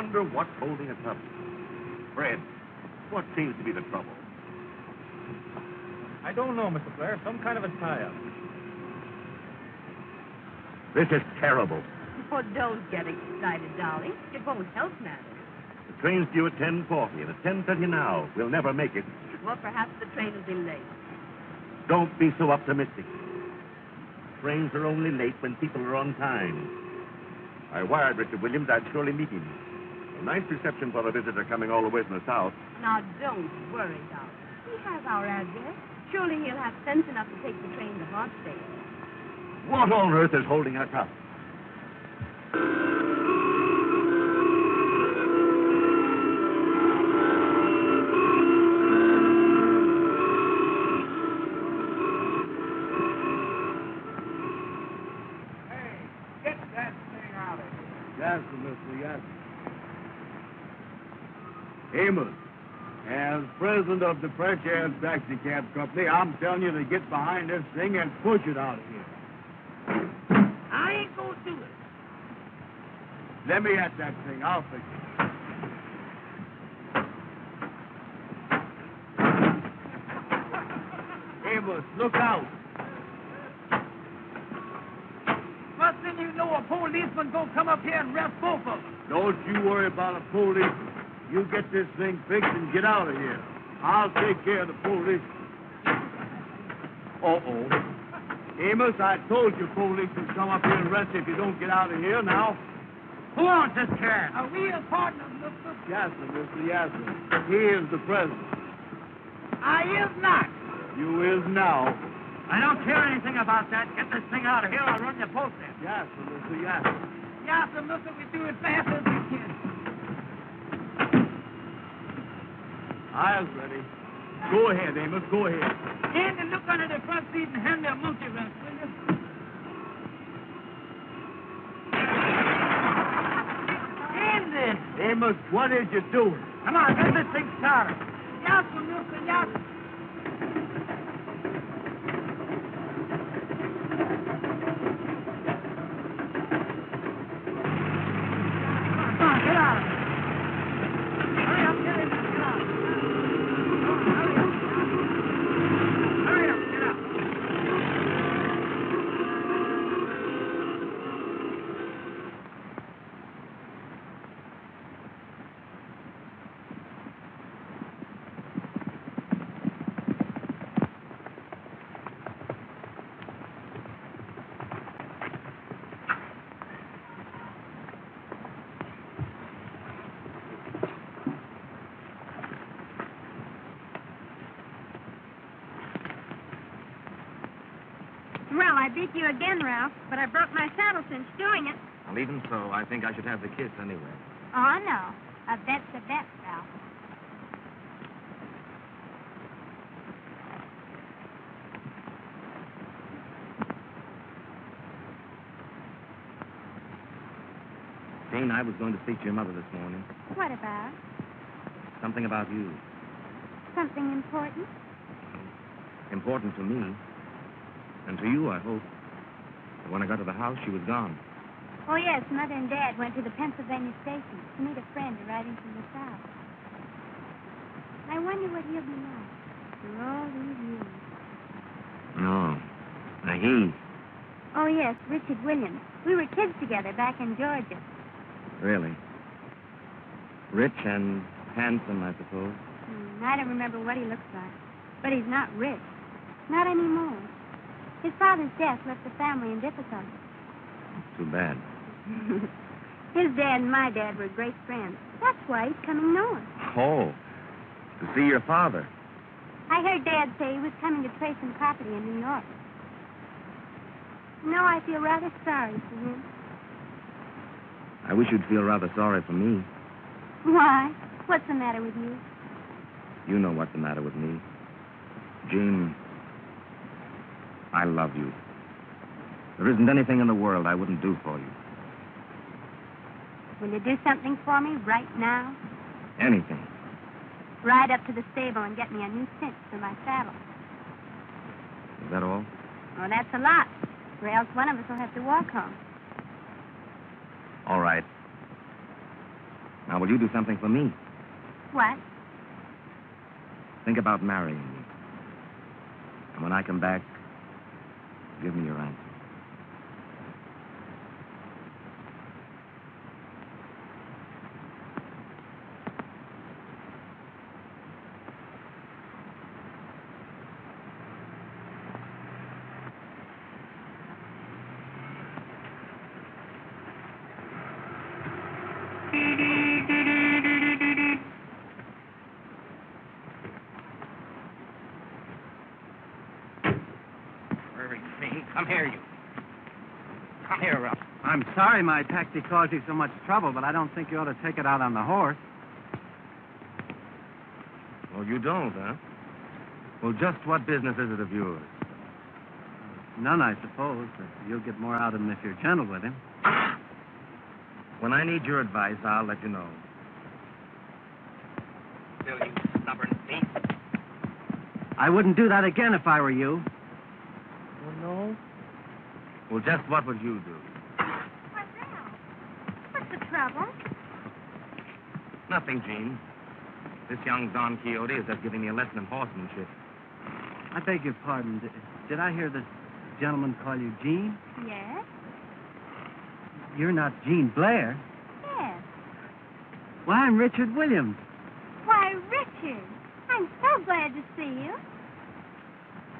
wonder what's holding us up. Fred, what seems to be the trouble? I don't know, Mr. Blair. Some kind of a tie-up. This is terrible. Oh, don't get excited, darling. It won't help matters. The train's due at 10:40, and it's 10:30 now. We'll never make it. Well, perhaps the train will be late. Don't be so optimistic. Trains are only late when people are on time. I wired Richard Williams I'd surely meet him. A nice reception for a visitor coming all the way from the south. Now, don't worry, darling. He has our address. Surely he'll have sense enough to take the train to Hartsdale. What on earth is holding us up? Yes, Mr. Yes. Amos, as president of the Fresh Air Taxi Cab Company, I'm telling you to get behind this thing and push it out of here. I ain't gonna do it. Let me at that thing. I'll fix it. Amos, look out. First thing you know, a policeman gonna come up here and arrest both of them. Don't you worry about a police. You get this thing fixed and get out of here. I'll take care of the police. Uh-oh. Amos, I told you police would come up here and arrest you if you don't get out of here now. Who owns this car? Are we his partners, mister? Yes, sir, Mr. Yasser. He is the president. I is not. You is now. I don't care anything about that. Get this thing out of here. I'll run your post in. Yes, sir, Mr. Yasser. Yes, sir, mister. We do it fast as we can. I was ready. Go ahead, Amos. Go ahead. Andy, look under the front seat and hand me a monkey wrench, will you? Andy! Amos, what is you doing? Come on, get this thing started. Yes, sir, mister. Yes. Come on, get out. Hurry up, get in there. Get out. Hurry up, get out. Well, I beat you again, Ralph, but I broke my saddle cinch doing it. Well, even so, I think I should have the kiss anyway. Oh, no. A bet's a bet, Ralph. Jane, I was going to speak to your mother this morning. What about? Something about you. Something important? Important to me. And to you, I hope. But when I got to the house, she was gone. Oh, yes, Mother and Dad went to the Pennsylvania station to meet a friend arriving from the South. I wonder what he'll be like for all these years. No. He. Oh, yes, Richard Williams. We were kids together back in Georgia. Really? Rich and handsome, I suppose. I don't remember what he looks like. But he's not rich. Not anymore. His father's death left the family in difficulty. Too bad. His dad and my dad were great friends. That's why he's coming north. Oh, to see your father. I heard Dad say he was coming to trade some property in New York. No, I feel rather sorry for him. I wish you'd feel rather sorry for me. Why? What's the matter with you? You know what's the matter with me. Jean, I love you. There isn't anything in the world I wouldn't do for you. Will you do something for me right now? Anything. Ride up to the stable and get me a new cinch for my saddle. Is that all? Oh, that's a lot. Or else one of us will have to walk home. All right. Now, will you do something for me? What? Think about marrying me. And when I come back, give me your answer. Come here, you. Come here, Ruff. I'm sorry my taxi caused you so much trouble, but I don't think you ought to take it out on the horse. Well, you don't, huh? Well, just what business is it of yours? None, I suppose, but you'll get more out of him if you're gentle with him. When I need your advice, I'll let you know. Bill, you stubborn thief. I wouldn't do that again if I were you. Oh, no? Well, just what would you do? What's that? What's the trouble? Nothing, Gene. This young Don Quixote is just giving me a lesson in horsemanship. I beg your pardon. Did I hear this gentleman call you Gene? Yes? You're not Gene Blair. Yes. Why, I'm Richard Williams. Why, Richard, I'm so glad to see you.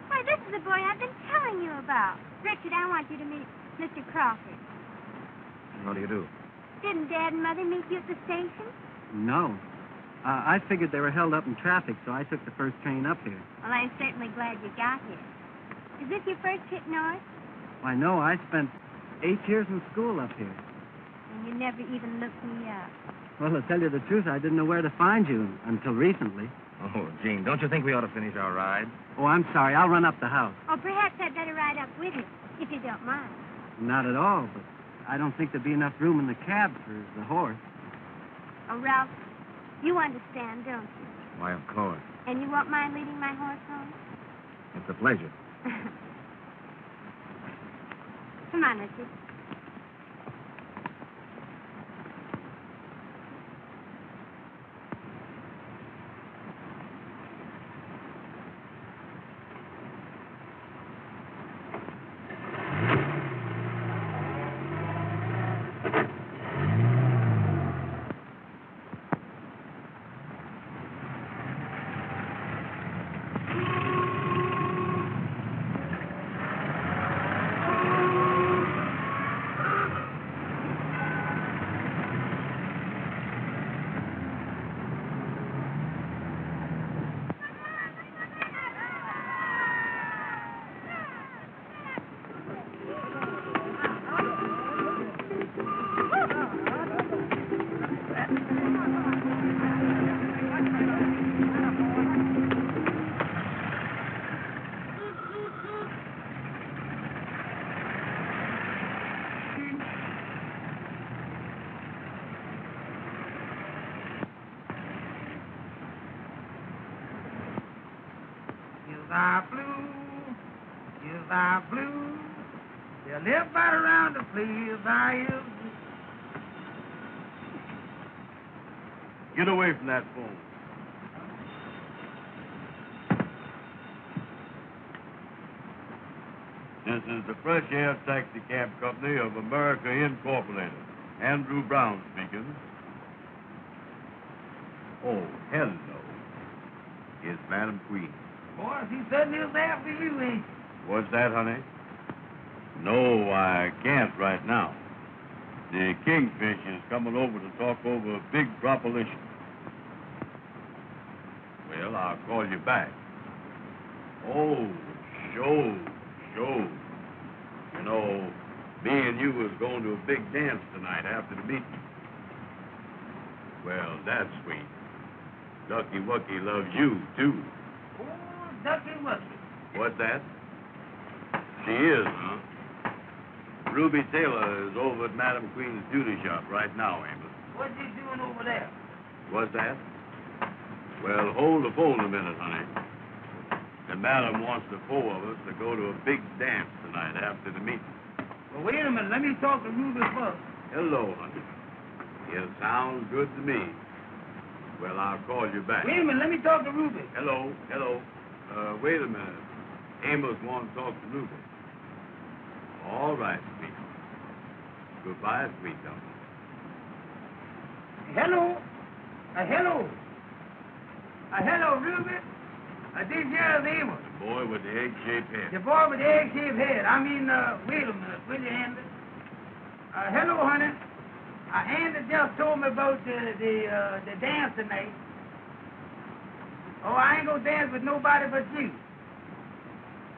Why, this is the boy I've been telling you about. Richard, I want you to meet Mr. Crawford. How do you do? Didn't Dad and Mother meet you at the station? No. I figured they were held up in traffic, so I took the first train up here. Well, I'm certainly glad you got here. Is this your first trip north? Why, no, I spent 8 years in school up here. And you never even looked me up. Well, to tell you the truth, I didn't know where to find you until recently. Oh, Gene, don't you think we ought to finish our ride? Oh, I'm sorry. I'll run up the house. Or perhaps I'd better ride up with you, if you don't mind. Not at all, but I don't think there'd be enough room in the cab for the horse. Oh, Ralph, you understand, don't you? Why, of course. And you won't mind leading my horse home? It's a pleasure. Come on, Richard. Blue. They live right around the place I is. Get away from that phone. This is the Fresh Air Taxi Cab Company of America Incorporated. Andrew Brown speaking. Oh, hello. It's Madam Queen. Boy, he certainly is there for you, ain't he? What's that, honey? No, I can't right now. The Kingfish is coming over to talk over a big proposition. Well, I'll call you back. Oh, sure. You know, me and you was going to a big dance tonight after the meeting. Well, that's sweet. Ducky Wucky loves you, too. Oh, Ducky Wucky. What's that? She is, huh? Ruby Taylor is over at Madam Queen's beauty shop right now, Amos. What's he doing over there? What's that? Well, hold the phone a minute, honey. The madam wants the four of us to go to a big dance tonight after the meeting. Well, wait a minute. Let me talk to Ruby first. Hello, honey. It sounds good to me. Well, I'll call you back. Wait a minute, let me talk to Ruby. Hello. Wait a minute. Amos wants to talk to Ruby. All right, sweet. Goodbye, sweet darling. Hello. Hello, Ruby. This here is Amos. The boy with the egg-shaped head. The boy with the egg-shaped head. Wait a minute, will you, Andy? Hello, honey. Andy just told me about the dance tonight. Oh, I ain't gonna dance with nobody but you.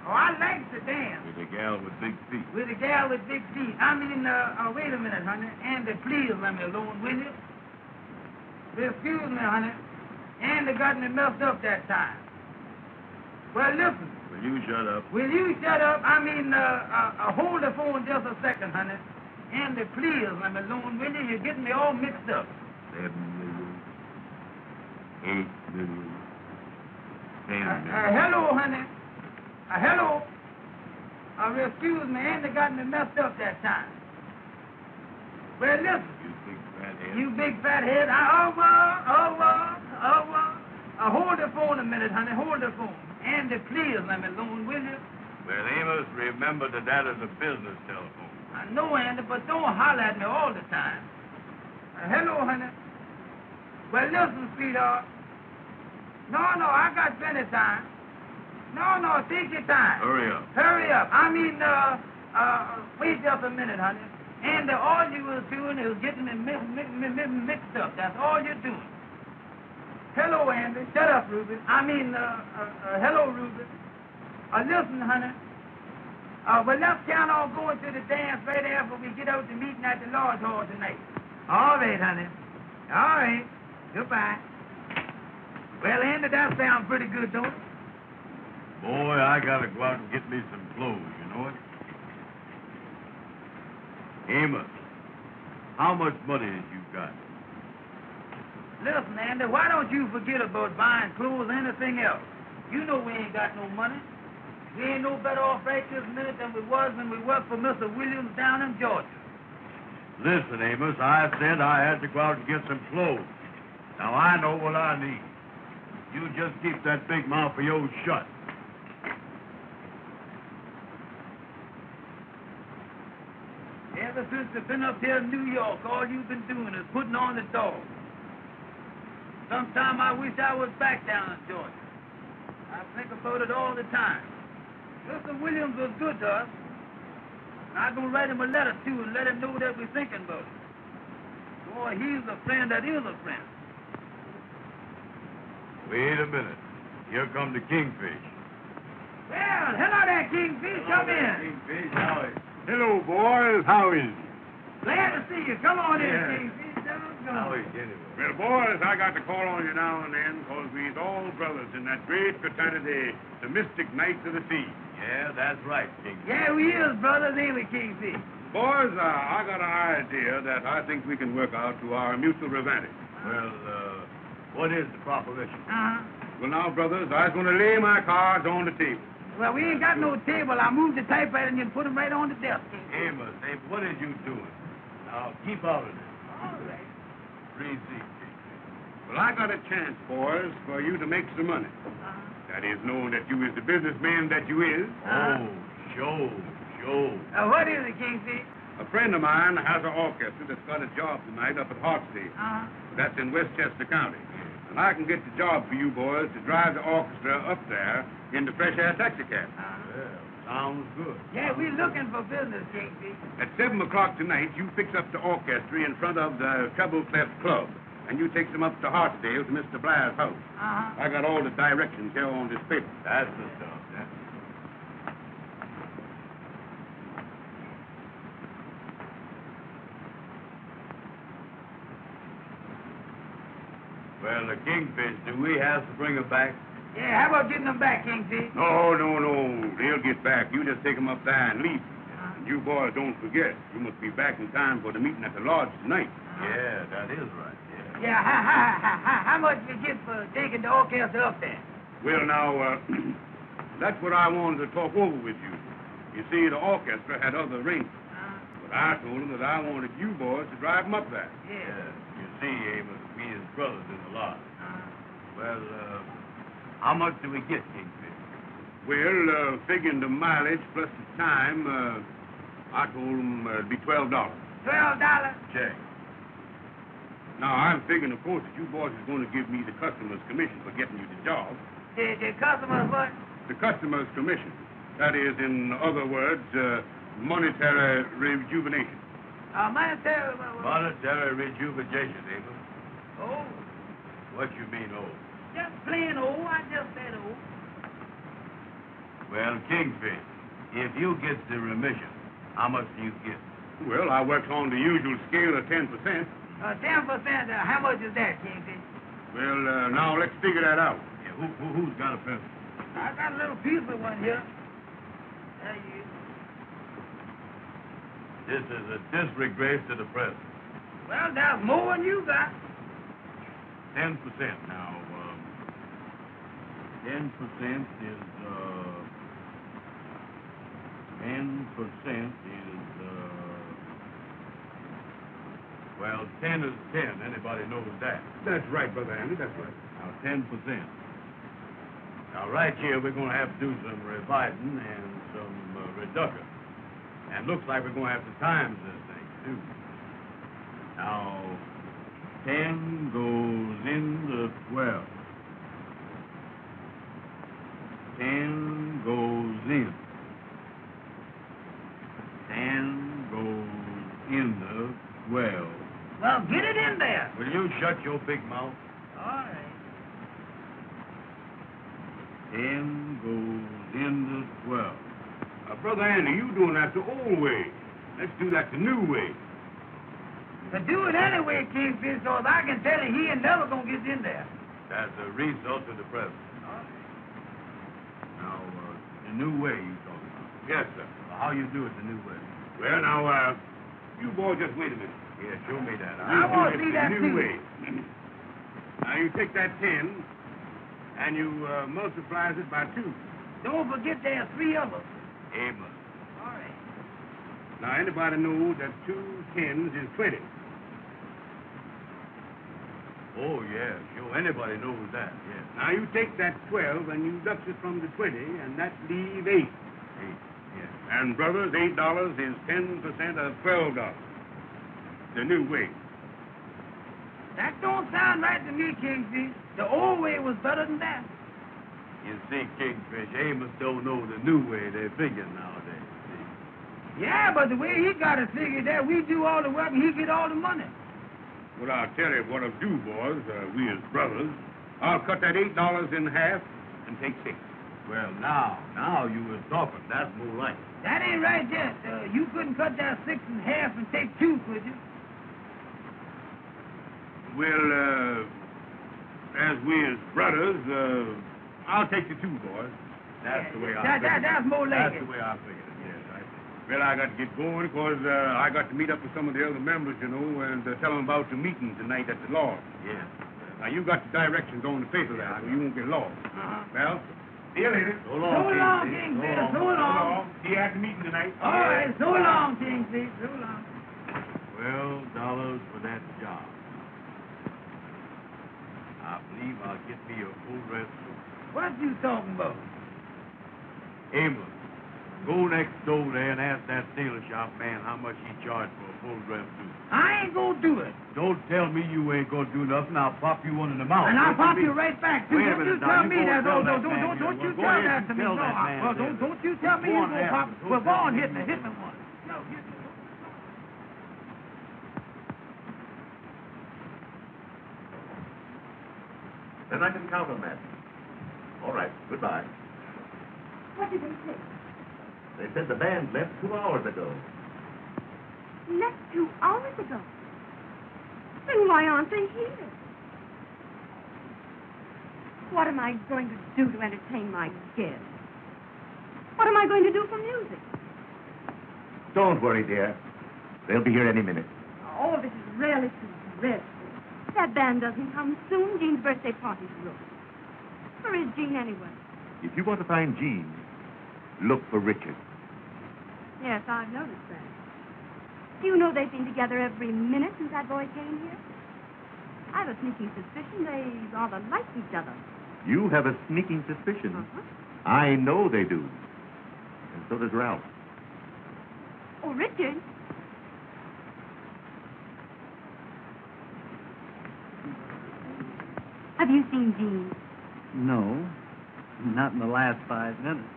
Oh, I like to dance. With a gal with big feet. With a gal with big feet. Wait a minute, honey. Andy, please let me alone, will you? Excuse me, honey. Andy got me messed up that time. Well, listen. Will you shut up? Will you shut up? Hold the phone just a second, honey. Andy, please let me alone, will you? You're getting me all mixed up. 7 million. 8 million. 10 million. Hello, honey. Hello. Excuse me, Andy got me messed up that time. Well, listen. You big fat head. You big fat head. Hold the phone a minute, honey. Hold the phone. Andy, please let me alone, will you? Well, Amos, remember that is a business telephone. I know, Andy, but don't holler at me all the time. Hello, honey. Well, listen, sweetheart. No, I got plenty of time. No, take your time. Hurry up. Hurry up. Wait just a minute, honey. And all you was doing is getting me mixed up. That's all you're doing. Hello, Andy. Shut up, Ruby. Hello, Ruby. Listen, honey. Well, let's count on going to the dance right after we get out to meeting at the Lord's Hall tonight. All right, honey. All right. Goodbye. Well, Andy, that sounds pretty good, don't it? Boy, I gotta go out and get me some clothes, you know it? Amos, how much money have you got? Listen, Andy, why don't you forget about buying clothes or anything else? You know we ain't got no money. We ain't no better off right this minute than we was when we worked for Mr. Williams down in Georgia. Listen, Amos, I said I had to go out and get some clothes. Now, I know what I need. You just keep that big mouth of yours shut. Ever since you've been up here in New York, all you've been doing is putting on the dog. Sometime I wish I was back down in Georgia. I think about it all the time. Mr. Williams was good to us. I'm going to write him a letter, too, and let him know that we're thinking about it. Boy, he's a friend that is a friend. Wait a minute. Here come the Kingfish. Well, hello there, Kingfish. Come in. Kingfish, how is it? Hello, boys. How is it? Glad to see you. Come on in, Yeah. Kingfish. How is it anyway? Well, boys, I got to call on you now and then because we's all brothers in that great fraternity, the Mystic Knights of the Sea. Yeah, that's right, Kingfish. Yeah, we is brothers, ain't we, Kingfish? Boys, I got an idea that I think we can work out to our mutual advantage. Well, what is the proposition? Uh-huh. Well, now, brothers, I was going to lay my cards on the table. Well, we ain't got no table. I moved the typewriter and you put them right on the desk, Kingfish. Amos, hey, what are you doing? Now, keep out of this. All right. Proceed, Kingfish. Well, I got a chance, boys, for you to make some money. Uh-huh. That is, knowing that you is the businessman that you is. Oh, show. What is it, Kingfish? A friend of mine has an orchestra that's got a job tonight up at Hartsdale. Uh-huh. That's in Westchester County. And I can get the job for you boys to drive the orchestra up there in the fresh air taxicab. Well, sounds good. Yeah, we looking for business, Kingfish. At 7 o'clock tonight, you fix up the orchestra in front of the Treble Clef Club. And you take them up to Hartsdale to Mr. Blair's house. Uh-huh. I got all the directions here on this paper. That's the stuff, yeah. Well, the Kingfish, do we have to bring her back? Yeah, how about getting them back, Kingfish? No. They'll get back. You just take them up there and leave. And you boys don't forget, you must be back in time for the meeting at the lodge tonight. Yeah, that is right, yeah. Yeah, how much you get for taking the orchestra up there? Well, now, that's what I wanted to talk over with you. You see, the orchestra had other arrangements. But I told him that I wanted you boys to drive him up there. Yeah. You see, Amos, we as brothers in the lot. Well, how much do we get, Kingfish? Well, figuring the mileage plus the time, I told him it'd be $12. $12? Check. Now, I'm figuring, of course, that you boys is going to give me the customer's commission for getting you the job. The customers what? The customer's commission. That is, in other words, monetary rejuvenation. Monetary... Monetary rejuvenation, Amos. Oh, What you mean, oh? just plain old. I just said old. Well, Kingfish, if you get the remission, how much do you get? Well, I worked on the usual scale of 10%. 10%, how much is that, Kingfish? Well, now let's figure that out. Yeah, who's got a pencil? I got a little piece of one here. There you is. This is a disgrace to the press. Well, that's more than you got. 10% now. 10% is, 10% is, well, 10 is 10. Anybody knows that. That's right, Brother Andy, that's right. Now, 10%. Now, right here, we're going to have to do some revising and some reduction. And looks like we're going to have to times this thing, too. Now, 10 goes into 12. 10 goes in. 10 goes into 12. Well, get it in there. Will you shut your big mouth? All right. 10 goes into 12. Brother Andy, you doing that the old way. Let's do that the new way. But do it anyway, Kingfish, so if I can tell you he ain't never gonna get in there. That's a result of the present. Now, the new way you talking about. Yes, sir. How you do it the new way? Well, now, you boys just wait a minute. Yeah, show me that. I want to see that, the new too. way. Now, you take that 10, and you multiply it by 2. Don't forget there are 3 of us. Amos. All right. Now, anybody knows that 2 10s is 20? Oh, yeah, sure. Anybody knows that, yeah. Now, you take that 12 and you deduct it from the 20, and that leaves 8. 8, yeah. And, brothers, $8 is 10% of $12. The new way. That don't sound right to me, Kingfish. The old way was better than that. You see, Kingfish, Amos don't know the new way they figure nowadays. See? Yeah, but the way he got it figured that we do all the work and he get all the money. Well, I'll tell you what I'll do, boys, we as brothers. I'll cut that $8 in half and take 6. Well, now you was talking. That's more like it. That ain't right yet. You couldn't cut that 6 in half and take 2, could you? Well, as we as brothers, I'll take the 2, boys. That's the way I figured it. That's more like That's it. the way I figured it, yes. Well, I got to get going because I got to meet up with some of the other members, you know, and tell them about the meeting tonight at the lodge. Yeah. Now, you got the directions on the paper there, so you won't get lost. Well, see you later. So So long, Kingfish. So long. See you at the meeting tonight. All right, so long, Kingfish. So long. $12 for that job. I believe I'll get me a full dress suit. What you talking about? Amos, go next door there and ask that tailor shop man how much he charged for a full dress suit. I ain't gonna do it. Don't tell me you ain't gonna do nothing. I'll pop you one in the mouth. And I'll pop Listen to you me. right back, too. Wait a Don't minute you now. tell You me go that. and tell that man Don't you there. Go tell ahead that and to me. tell No, that man well, there. don't you tell me Go you on gonna after. pop. Don't Well, go tell on, me hit you me. Hit will. me one. No, hit me. Then I can count on that. All right, goodbye. What did they say? They said the band left 2 hours ago. Left 2 hours ago. Then why aren't they here? What am I going to do to entertain my guests? What am I going to do for music? Don't worry, dear. They'll be here any minute. Oh, this is really too dreadful. That band doesn't come soon. Jean's birthday party's ruined. Where is Jean anyway? If you want to find Jean, look for Richard. Yes, I've noticed that. Do you know they've been together every minute since that boy came here? I have a sneaking suspicion they rather like each other. You have a sneaking suspicion. Uh-huh. I know they do. And so does Ralph. Oh, Richard. Have you seen Jean? No, not in the last 5 minutes.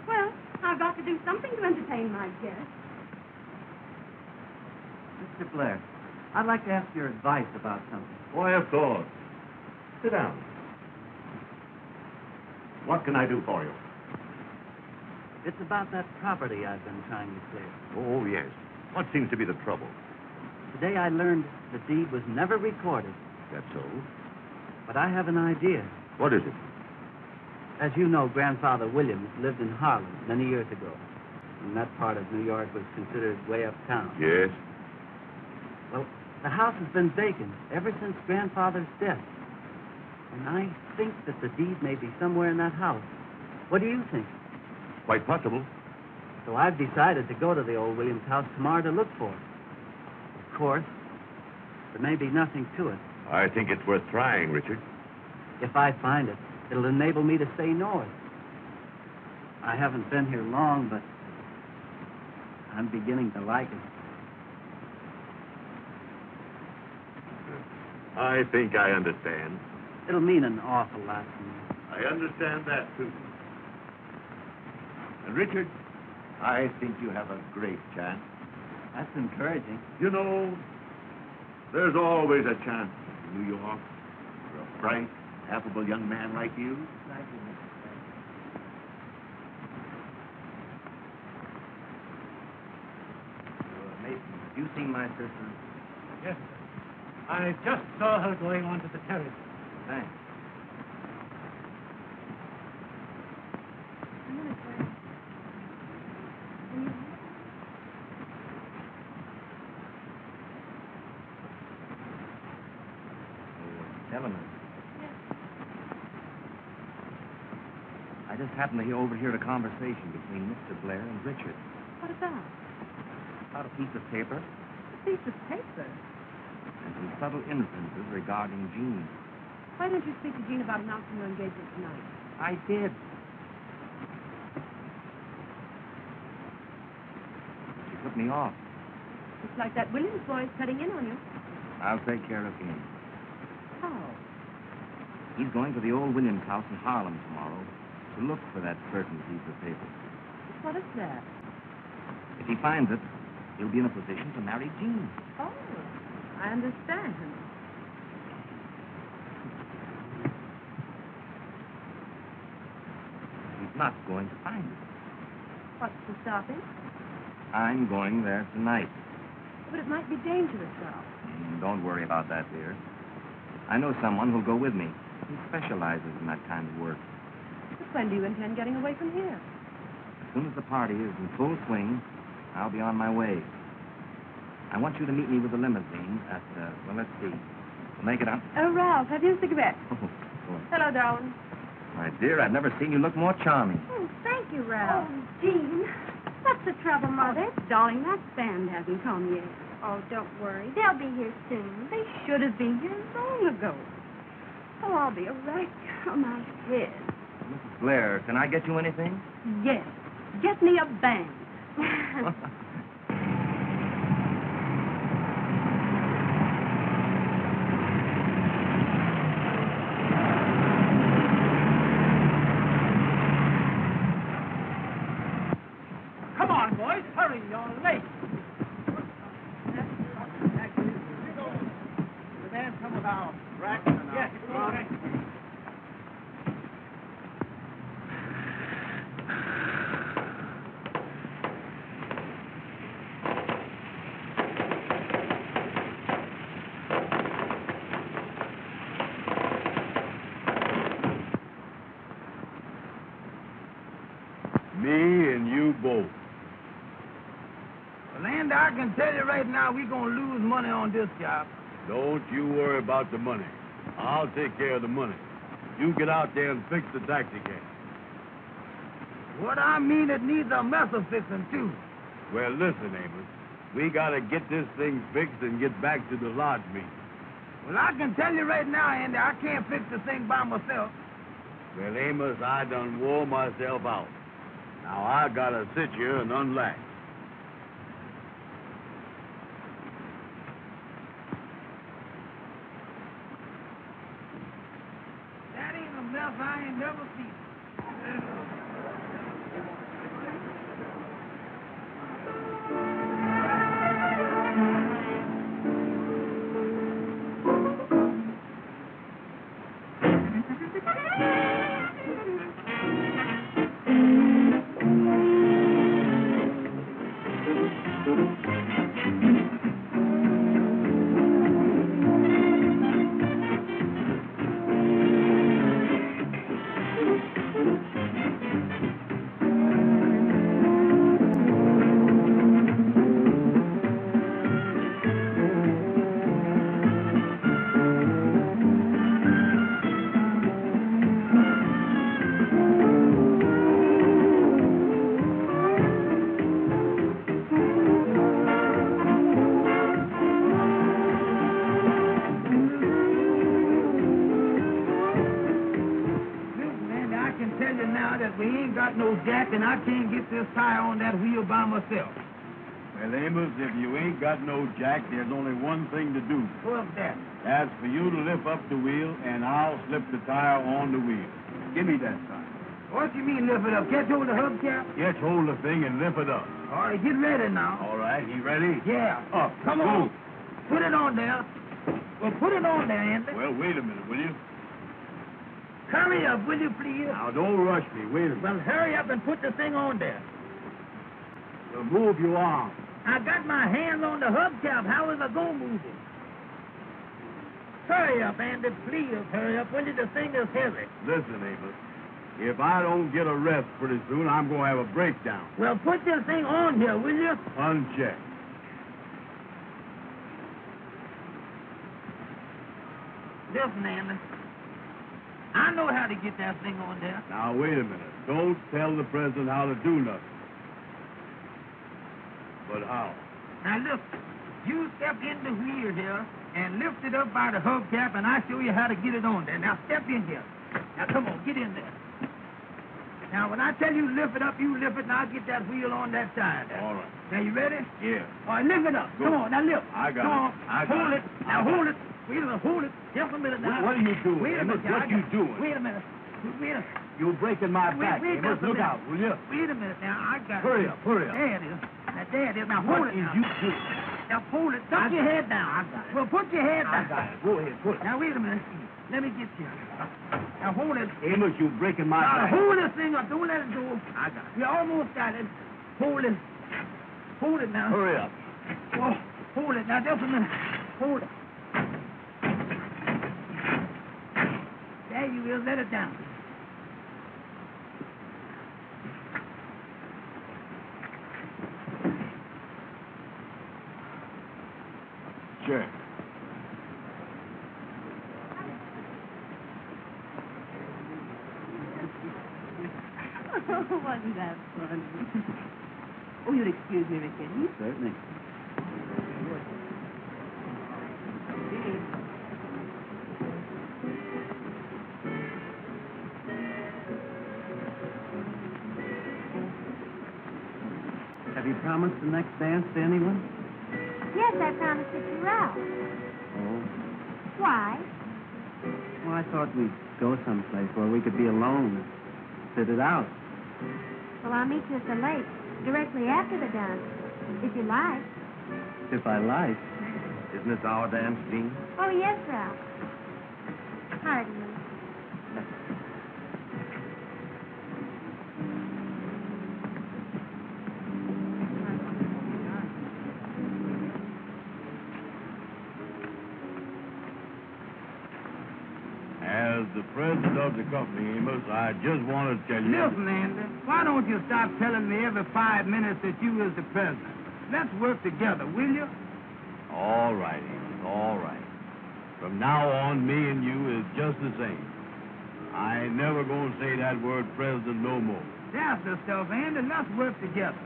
Well, I've got to do something to entertain my guests. Mr. Blair, I'd like to ask your advice about something. Why, of course. Sit down. What can I do for you? It's about that property I've been trying to clear. Oh, yes. What seems to be the trouble? Today I learned the deed was never recorded, That's so. but I have an idea. What is it? As you know, Grandfather Williams lived in Harlem many years ago. And that part of New York was considered way uptown. Yes. Well, the house has been vacant ever since Grandfather's death. And I think that the deed may be somewhere in that house. What do you think? Quite possible. So I've decided to go to the old Williams house tomorrow to look for it. Of course, there may be nothing to it. I think it's worth trying, Richard. If I find it, it'll enable me to stay north. I haven't been here long, but I'm beginning to like it. I think I understand. It'll mean an awful lot to me. I understand that, too. And Richard, I think you have a great chance. That's encouraging. You know, there's always a chance in New York for a bright, affable young man like you. Thank you, Mr. Mason, have you seen my sister? Yes, sir. I just saw her going onto the terrace. Thanks. A minute, sir. Can you... Eleanor, Yes. I just happened to overhear a conversation between Mr. Blair and Richard. What about? About a piece of paper A piece of paper. and some subtle inferences regarding Jean. Why don't you speak to Jean about announcing your engagement tonight? I did. She put me off. Looks like that Williams boy's cutting in on you. I'll take care of him. How? He's going to the old Williams house in Harlem tomorrow to look for that certain piece of paper. What is that? If he finds it, he'll be in a position to marry Jean. Oh, I understand. He's not going to find it. What's to stop him? I'm going there tonight. But it might be dangerous, Ralph. Don't worry about that, dear. I know someone who'll go with me. He specializes in that kind of work. But when do you intend getting away from here? As soon as the party is in full swing, I'll be on my way. I want you to meet me with the limousine at, well, let's see. We'll make it up. Oh, Ralph, have you a cigarette? Oh, boy. Hello, darling. My dear, I've never seen you look more charming. Oh, thank you, Ralph. Oh, Jean. What's the trouble, Mother? Darling, that band hasn't come yet. Oh, don't worry. They'll be here soon. They should have been here long ago. Oh, I'll be a wreck on my head. Mrs. Blair, can I get you anything? Yes. Get me a band. Come on, boys. Hurry, you're late. The man come about. Right? Yes, all right. Me and you both. Well, Andy, I can tell you right now, we're going to lose money on this job. Don't you worry about the money. I'll take care of the money. You get out there and fix the taxi cab. What I mean, it needs a mess of fixing, too. Well, listen, Amos. We gotta get this thing fixed and get back to the lodge meeting. Well, I can tell you right now, Andy, I can't fix the thing by myself. Well, Amos, I done wore myself out. Now I gotta sit here and unlatch. That ain't a mess I ain't never seen. No jack, and I can't get this tire on that wheel by myself. Well, Amos, if you ain't got no jack, there's only one thing to do. What's that? That's for you to lift up the wheel, and I'll slip the tire on the wheel. Give me that tire. What you mean lift it up? Catch hold of the hubcap? Catch hold of the thing and lift it up. All right, get ready now. All right, you ready? Yeah. Up. Come Go. on. Put it on there. Well, put it on there, Andy. Well, wait a minute, will you? Hurry up, will you, please? Now, don't rush me. Wait a minute. Well, hurry up and put the thing on there. Well, move your arm. I got my hands on the hubcap. How is I going to move it? Hurry up, Andy. Please hurry up, will you? The thing is heavy. Listen, Amos. If I don't get a rest pretty soon, I'm going to have a breakdown. Well, put this thing on here, will you? Uncheck. Listen, Andy. I know how to get that thing on there. Now, wait a minute. Don't tell the president how to do nothing. But how? Now, look. You step in the wheel here and lift it up by the hubcap, and I'll show you how to get it on there. Now, step in here. Now, come on, get in there. Now, when I tell you lift it up, you lift it, and I'll get that wheel on that side there. All right. Now, you ready? Yeah. All right, lift it up. Go. Come on, now lift. I got Come on. it. I got hold it. it. Now, hold it. Wait a minute, hold it. Just a minute now. What are you doing, Wait a Amos? minute. What you doing? Wait a minute. Wait a minute. You're breaking my back, Wait Amos. just a Look minute. out, will you? Wait a minute now. I got it. Hurry up, hurry up. There it is. Now, there it is. Now, hold What it is now. you doing? Now, hold it. Duck your head down. I got it. Well, put your head I down. got it. Go ahead, put it. Now, wait a minute. Let me get you. Now, hold it. Amos, you're breaking my Now, back. hold this thing up. Don't let it go. I got it. You almost got it. Hold it. Hold it now. Hurry up. Oh, hold it. Now, just a minute. Hold it. There you will. Let it down. Sure. Oh, wasn't that funny? Oh, you'll excuse me, Ricky. Certainly. Have you promised the next dance to anyone? Yes, I promised it to Ralph. Oh. Why? Well, I thought we'd go someplace where we could be alone and sit it out. Well, I'll meet you at the lake directly after the dance, if you like. If I like. Isn't this our dance, Jean? Oh, yes, Ralph. Pardon me. As the president of the company, Amos, I just want to tell you... Listen, Andy, why don't you stop telling me every 5 minutes that you is the president? Let's work together, will you? All right, Amos, all right. From now on, me and you is just the same. I ain't never going to say that word president no more. That's the stuff, Andy. Let's work together.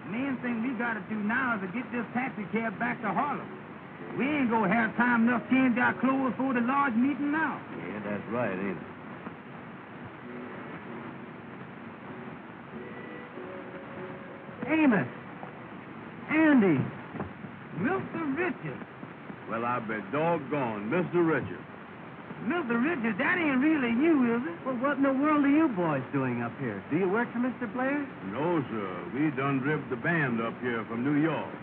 Main thing we got to do now is to get this taxi cab back to Harlem. We ain't gonna have time enough to change our clothes for the large meeting now. Yeah, that's right, ain't it? Amos! Andy! Mr. Richards. Well, I bet doggone, Mr. Richard. Mr. Richards, that ain't really you, is it? Well, what in the world are you boys doing up here? Do you work for Mr. Blair? No, sir. We done driven the band up here from New York.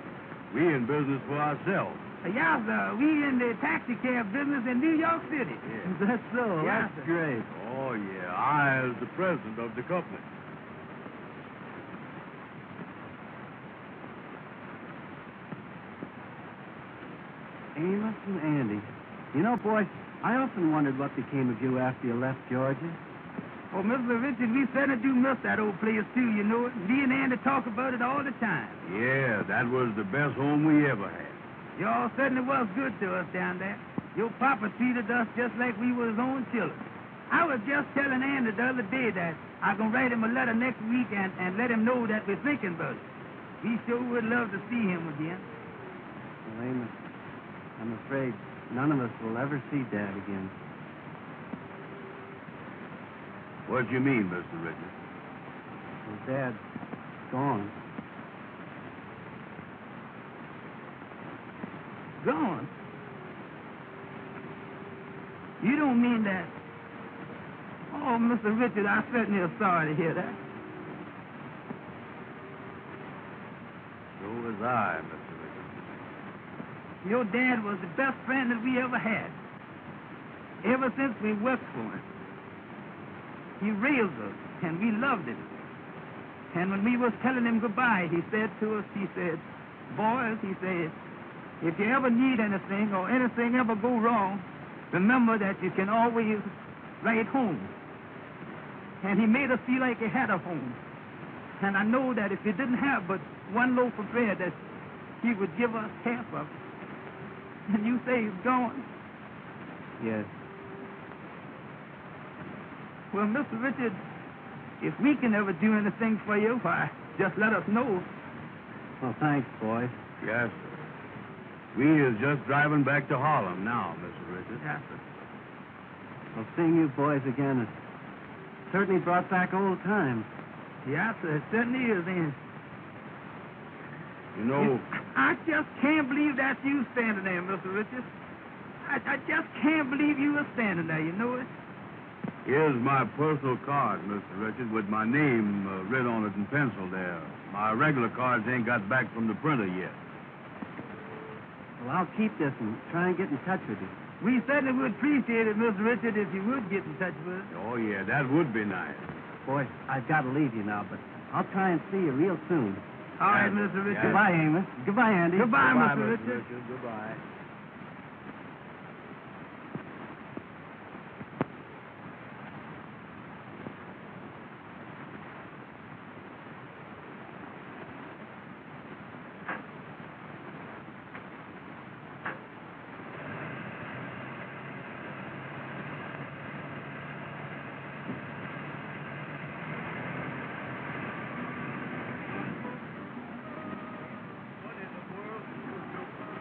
We in business for ourselves. Yeah, sir. We in the taxi cab business in New York City. Yeah. That's so. Yeah, That's sir. great. Oh, yeah. I is the president of the company. Amos and Andy. You know, boys, I often wondered what became of you after you left Georgia. Oh, Mr. Richards, we certainly do miss that old place, too, you know it. Me and Andy talk about it all the time. Yeah, that was the best home we ever had. Y'all certainly was good to us down there. Your papa treated us just like we was his own children. I was just telling Andy the other day that I'm going to write him a letter next week and let him know that we're thinking about it. We sure would love to see him again. Well, Amos, I'm afraid none of us will ever see Dad again. What do you mean, Mr. Richard? Well, Dad's gone. Gone? You don't mean that? Oh, Mr. Richard, I certainly am sorry to hear that. So was I, Mr. Richard. Your dad was the best friend that we ever had. Ever since we worked for him. He raised us, and we loved him. And when we was telling him goodbye, he said to us, he said, boys, he said, if you ever need anything or anything ever go wrong, remember that you can always write home. And he made us feel like he had a home. And I know that if he didn't have but one loaf of bread, that he would give us half of it. And you say he's gone. Yes. Well, Mr. Richard, if we can ever do anything for you, why, just let us know. Well, thanks, boys. Yes, sir. We is just driving back to Harlem now, Mr. Richard. Yes, sir. Well, seeing you boys again has certainly brought back old times. Yes, sir. It certainly is, ain't it? You know, I just can't believe that's you standing there, Mr. Richard. I just can't believe you were standing there, you know it? here's my personal card, Mr. Richard, with my name writ on it in pencil there. My regular cards ain't got back from the printer yet. Well, I'll keep this and try and get in touch with you. We certainly would appreciate it, Mr. Richard, if you would get in touch with us. Oh, yeah, that would be nice. Boys, I've got to leave you now, but I'll try and see you real soon. All right, Mr. Richard. Goodbye, Amos. Goodbye, Andy. Goodbye, Goodbye, Mr. Richard. Goodbye.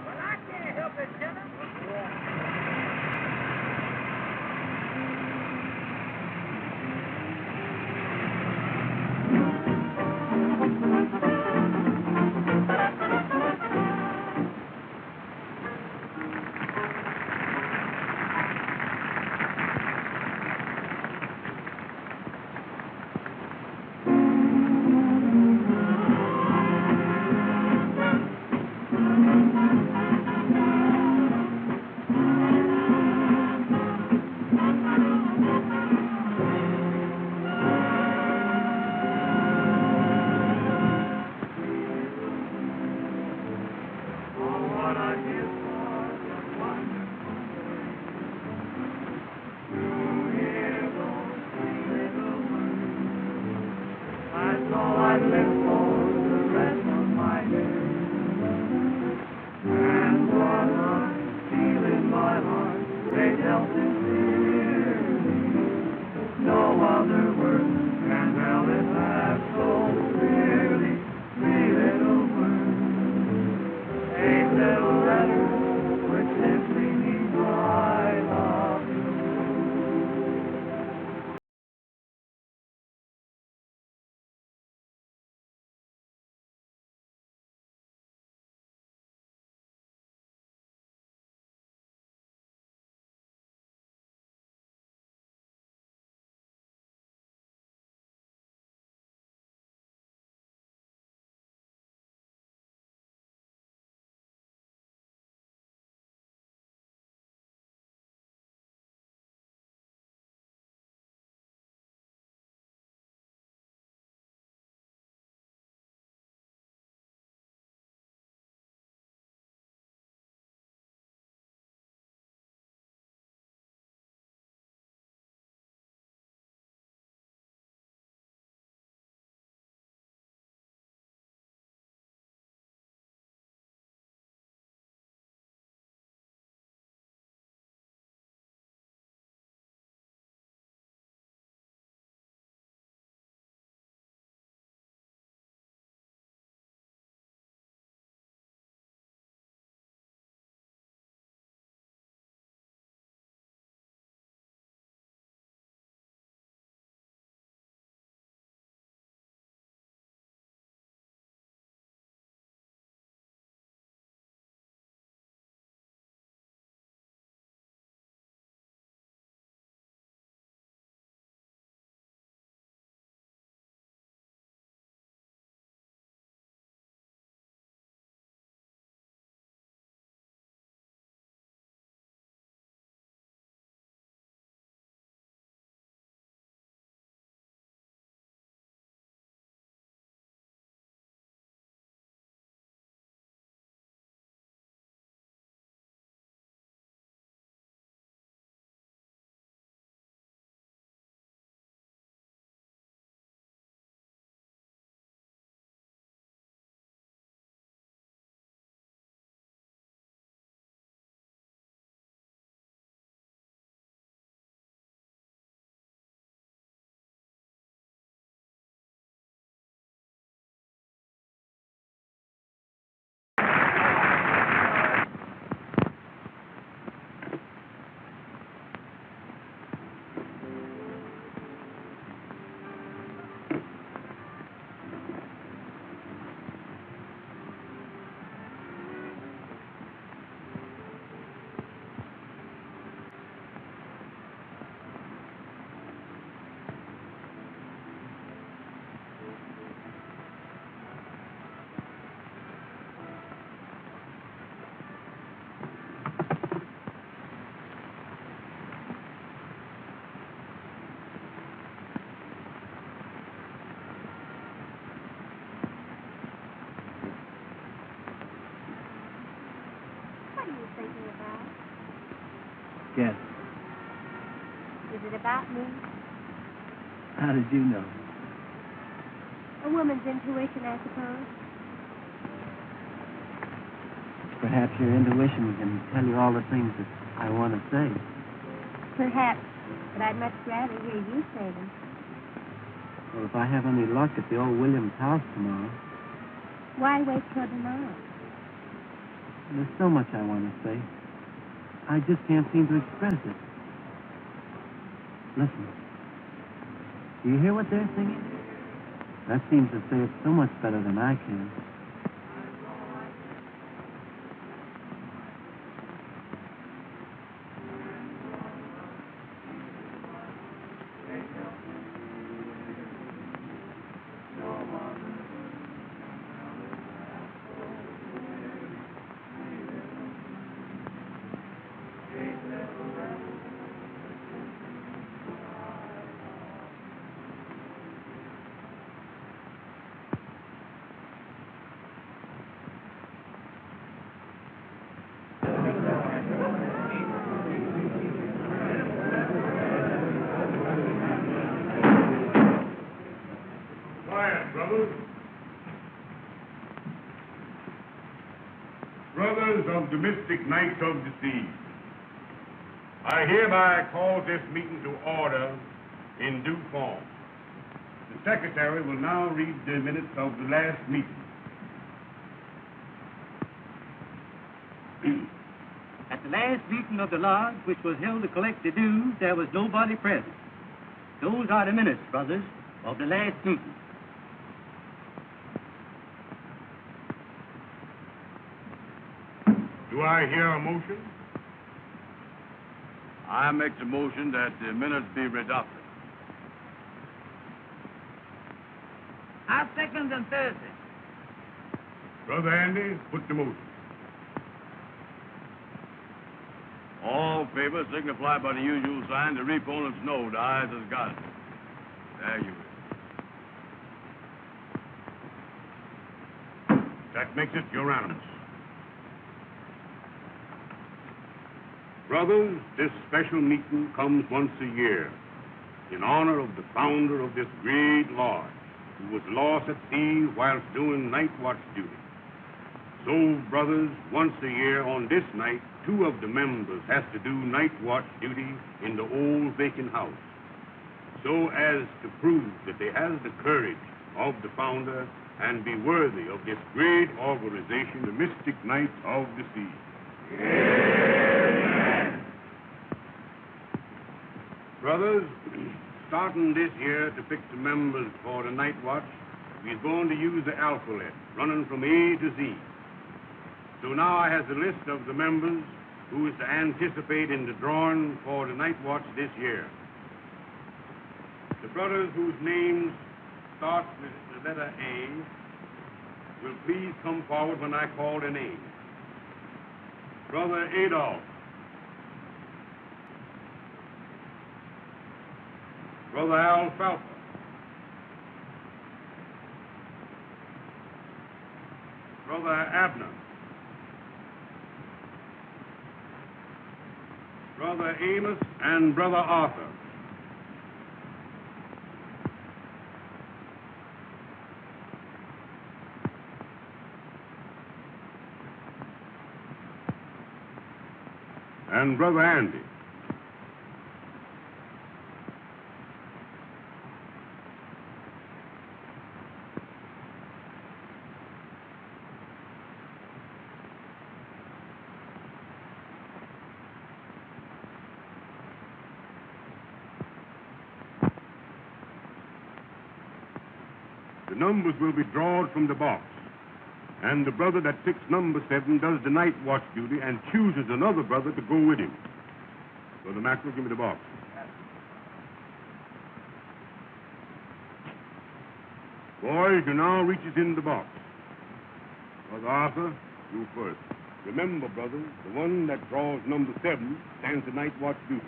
Well, I can't help Guess. Is it about me? How did you know? A woman's intuition, I suppose. Perhaps your intuition can tell you all the things that I want to say. Perhaps, but I'd much rather hear you say them. Well, if I have any luck at the old Williams house tomorrow, Why wait till tomorrow? there's so much I want to say. I just can't seem to express it. Listen. Do you hear what they're singing? That seems to say it so much better than I can. Quiet, brothers. Brothers of the mystic Knights of the Sea, I hereby call this meeting to order in due form. The secretary will now read the minutes of the last meeting. At the last meeting of the lodge, which was held to collect the dues, there was nobody present. Those are the minutes, brothers, of the last meeting. Do I hear a motion? I make the motion that the minutes be adopted. I second and Thursday. Brother Andy, put the motion. All in favor signify by the usual sign. The opponents know the ayes has got it. There you is. That makes it unanimous. Brothers, this special meeting comes once a year in honor of the founder of this great lodge, who was lost at sea whilst doing night watch duty. So, brothers, once a year on this night, 2 of the members has to do night watch duty in the old vacant house, so as to prove that they has the courage of the founder and be worthy of this great organization, the Mystic Knights of the Sea. Amen. Brothers, starting this year to pick the members for the night watch, we're going to use the alphabet, running from A to Z. So now I have the list of the members who is to anticipate in the drawing for the night watch this year. The brothers whose names start with the letter A will please come forward when I call their name. Brother Adolph. Brother Alfalfa. Brother Abner. Brother Amos and Brother Arthur. And Brother Andy. The numbers will be drawn from the box. And the brother that picks number 7 does the night watch duty and chooses another brother to go with him. So the mackerel, give me the box. Boys, you now reaches in the box. Brother Arthur, you first. Remember, brothers, the one that draws number 7 stands the night watch duty.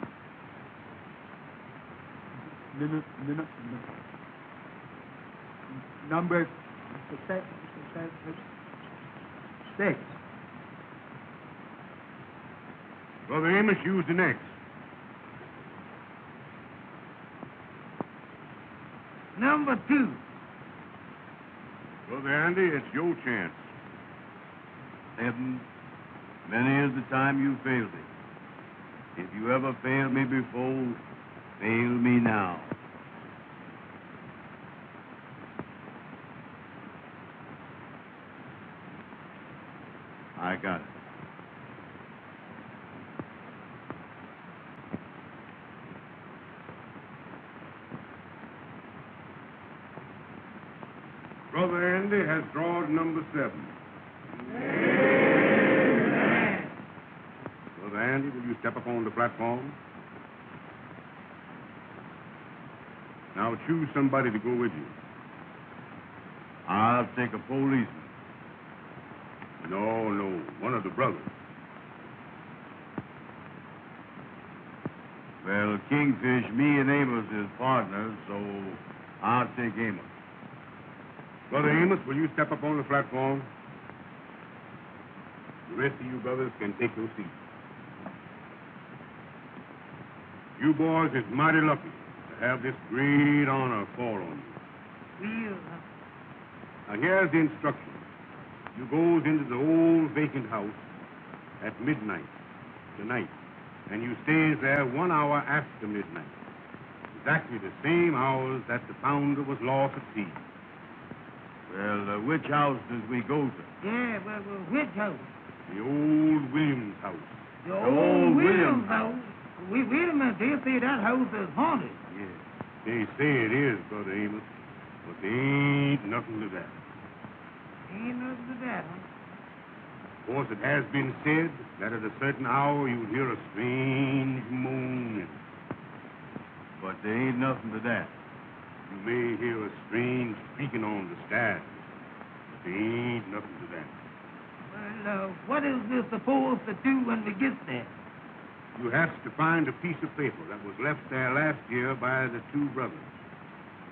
Number 6. Brother Amos, use the next. Number 2. Brother Andy, it's your chance. 7, many is the time you failed me. If you ever failed me before, fail me now. I got it. Brother Andy has drawn number 7. Amen. Brother Andy, will you step up on the platform? Now choose somebody to go with you. I'll take a policeman. No, one of the brothers. Well, Kingfish, me and Amos is partners, so I'll take Amos. Brother Amos, will you step up on the platform? The rest of you brothers can take your seats. You boys is mighty lucky to have this great honor fall on you. Now, here's the instructions. You goes into the old vacant house at midnight tonight, and you stays there 1 hour after midnight. Exactly the same hours that the founder was lost at sea. Well, which house does we go to? Yeah, well, which house? The old Williams house. The old Williams house? Wait a minute, they say that house is haunted. Yeah, they say it is, Brother Amos, but there ain't nothing to that. Ain't nothing to that, huh? Of course, it has been said that at a certain hour you'll hear a strange moaning. But there ain't nothing to that. You may hear a strange creaking on the stairs, but there ain't nothing to that. Well, what is this supposed to do when we get there? You have to find a piece of paper that was left there last year by the 2 brothers,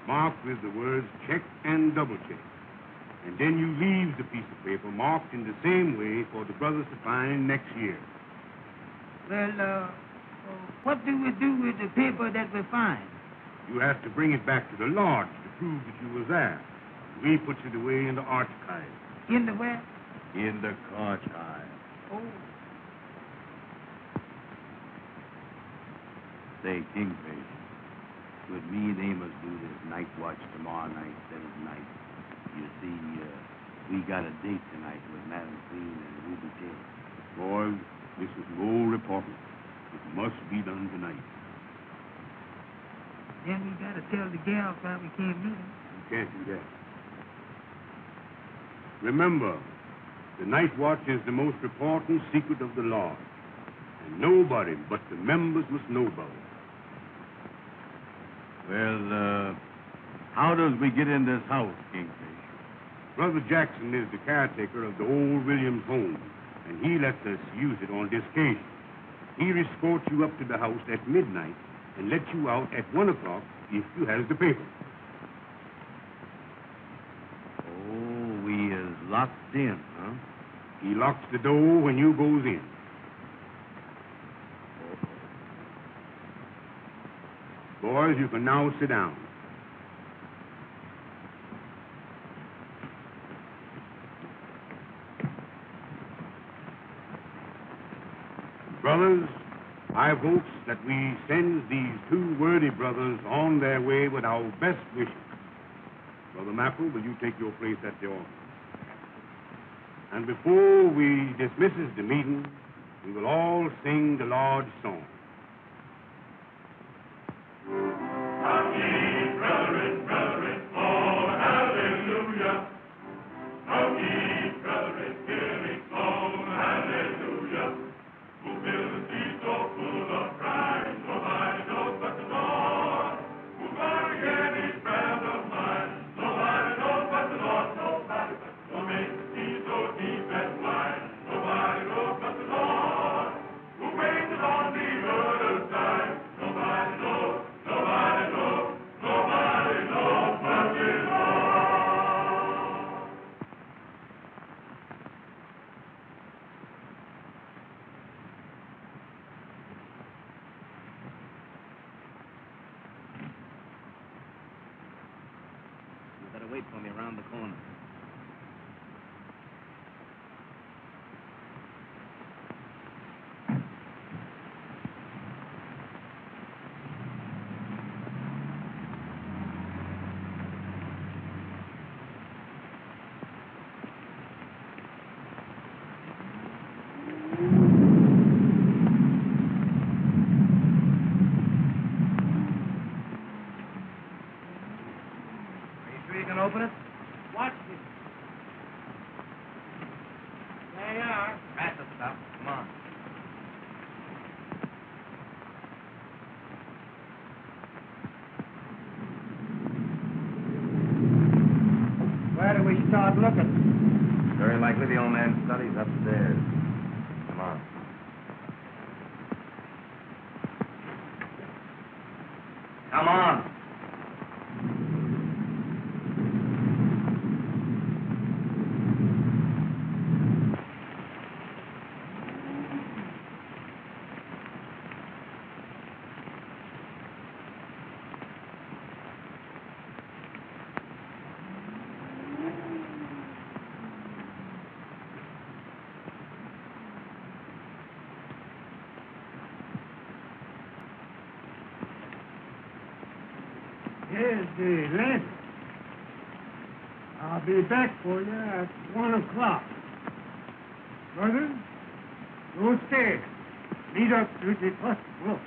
marked with the words check and double check. And then you leave the piece of paper marked in the same way for the brothers to find next year. Well, what do we do with the paper that we find? You have to bring it back to the lodge to prove that you was there. We put it away in the archive. In the where? In the archive. Oh. Say, Kingfish, could me and Amos do this night watch tomorrow night instead of tonight? You see, we got a date tonight with Madam Queen and Ruby Taylor. Boys, this is no reporting. It must be done tonight. Then we got to tell the gals why we can't meet them. You can't do that. Remember, the night watch is the most important secret of the lodge. And nobody but the members must know about it. Well, how does we get in this house, Kingfish? Brother Jackson is the caretaker of the old Williams home, and he lets us use it on this occasion. He escorts you up to the house at midnight and lets you out at 1 o'clock if you has the paper. Oh, we is locked in, huh? He locks the door when you goes in. Boys, you can now sit down. Brothers, I vote that we send these 2 worthy brothers on their way with our best wishes. Brother Mackerel, will you take your place at the altar? And before we dismisses the meeting, we will all sing the Lord's song. On the earth. wait for me around the corner. Open it? Watch me. There you are. That's the stuff. Come on. Where do we start looking? Very likely the old man's study's upstairs. Come on. Come on. Here's the lantern. I'll be back for you at 1 o'clock. Brother, go upstairs. Lead up to the first floor.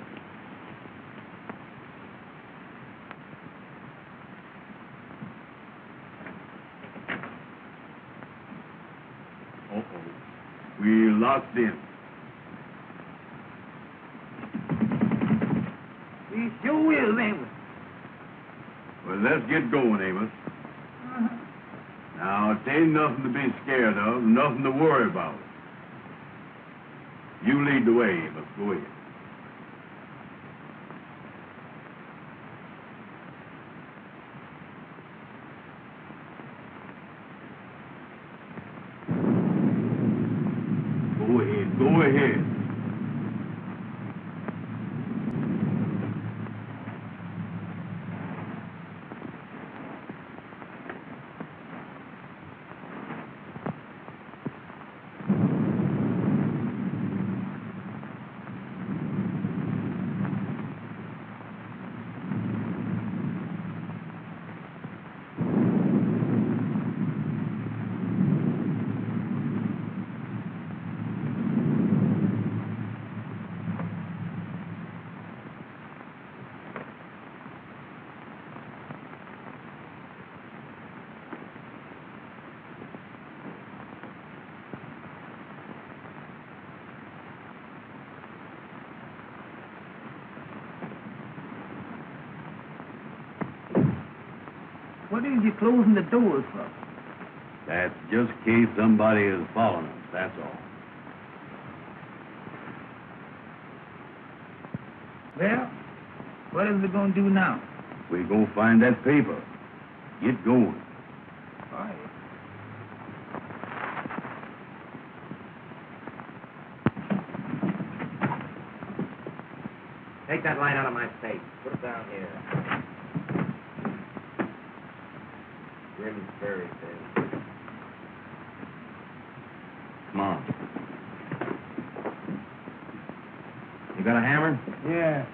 Uh-oh. We locked in. We sure will, Amos. Well, let's get going, Amos. Now, it ain't nothing to be scared of, nothing to worry about. You lead the way, Amos. Go ahead. Go ahead. Go ahead. What is you closing the doors for? That's just in case somebody is following us, that's all. Well, what is we going to do now? We go find that paper. Get going. All right. Take that light out of my face. Put it down here. Grim's fairy tale. Come on. You got a hammer? Yeah.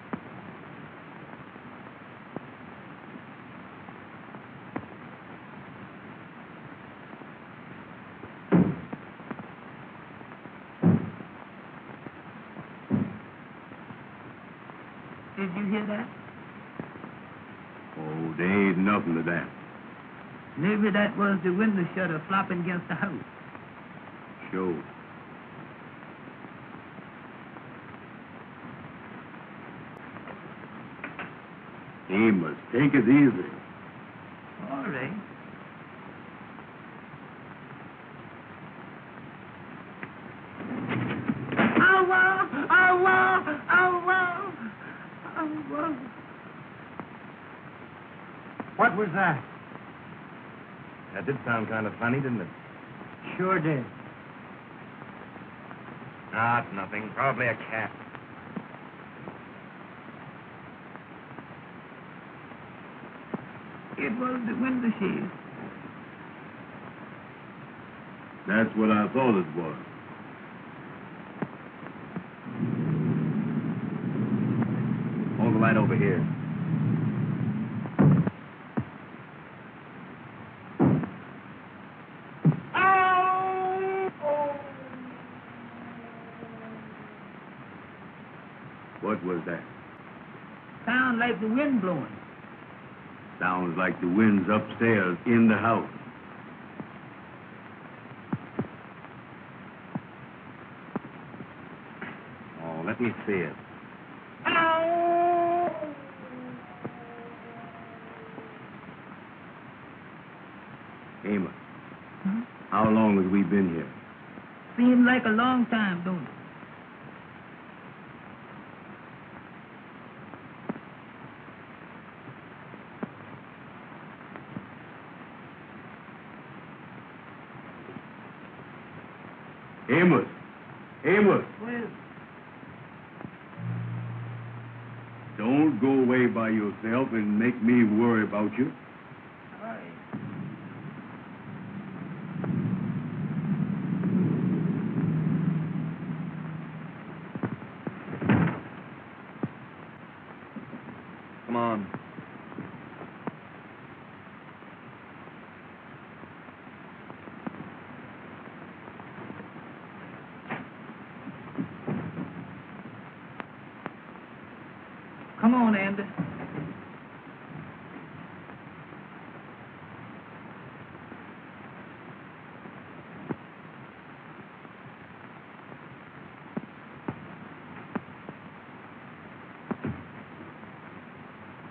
Did you hear that? Oh, there ain't nothing to that. Maybe that was the window shutter flopping against the house. Sure. Amos, take it easy. All right. What was that? That did sound kind of funny, didn't it? Sure did. Ah, it's nothing. Probably a cat. It was the window shade. That's what I thought it was. Hold the light over here. What was that? Sound like the wind blowing. Sounds like the wind's upstairs in the house. Oh, let me see it. Amos, how long have we been here? Seems like a long time, don't it? Amos! Amos! Well, Don't go away by yourself and make me worry about you. all right. Come on. Come on, Andy.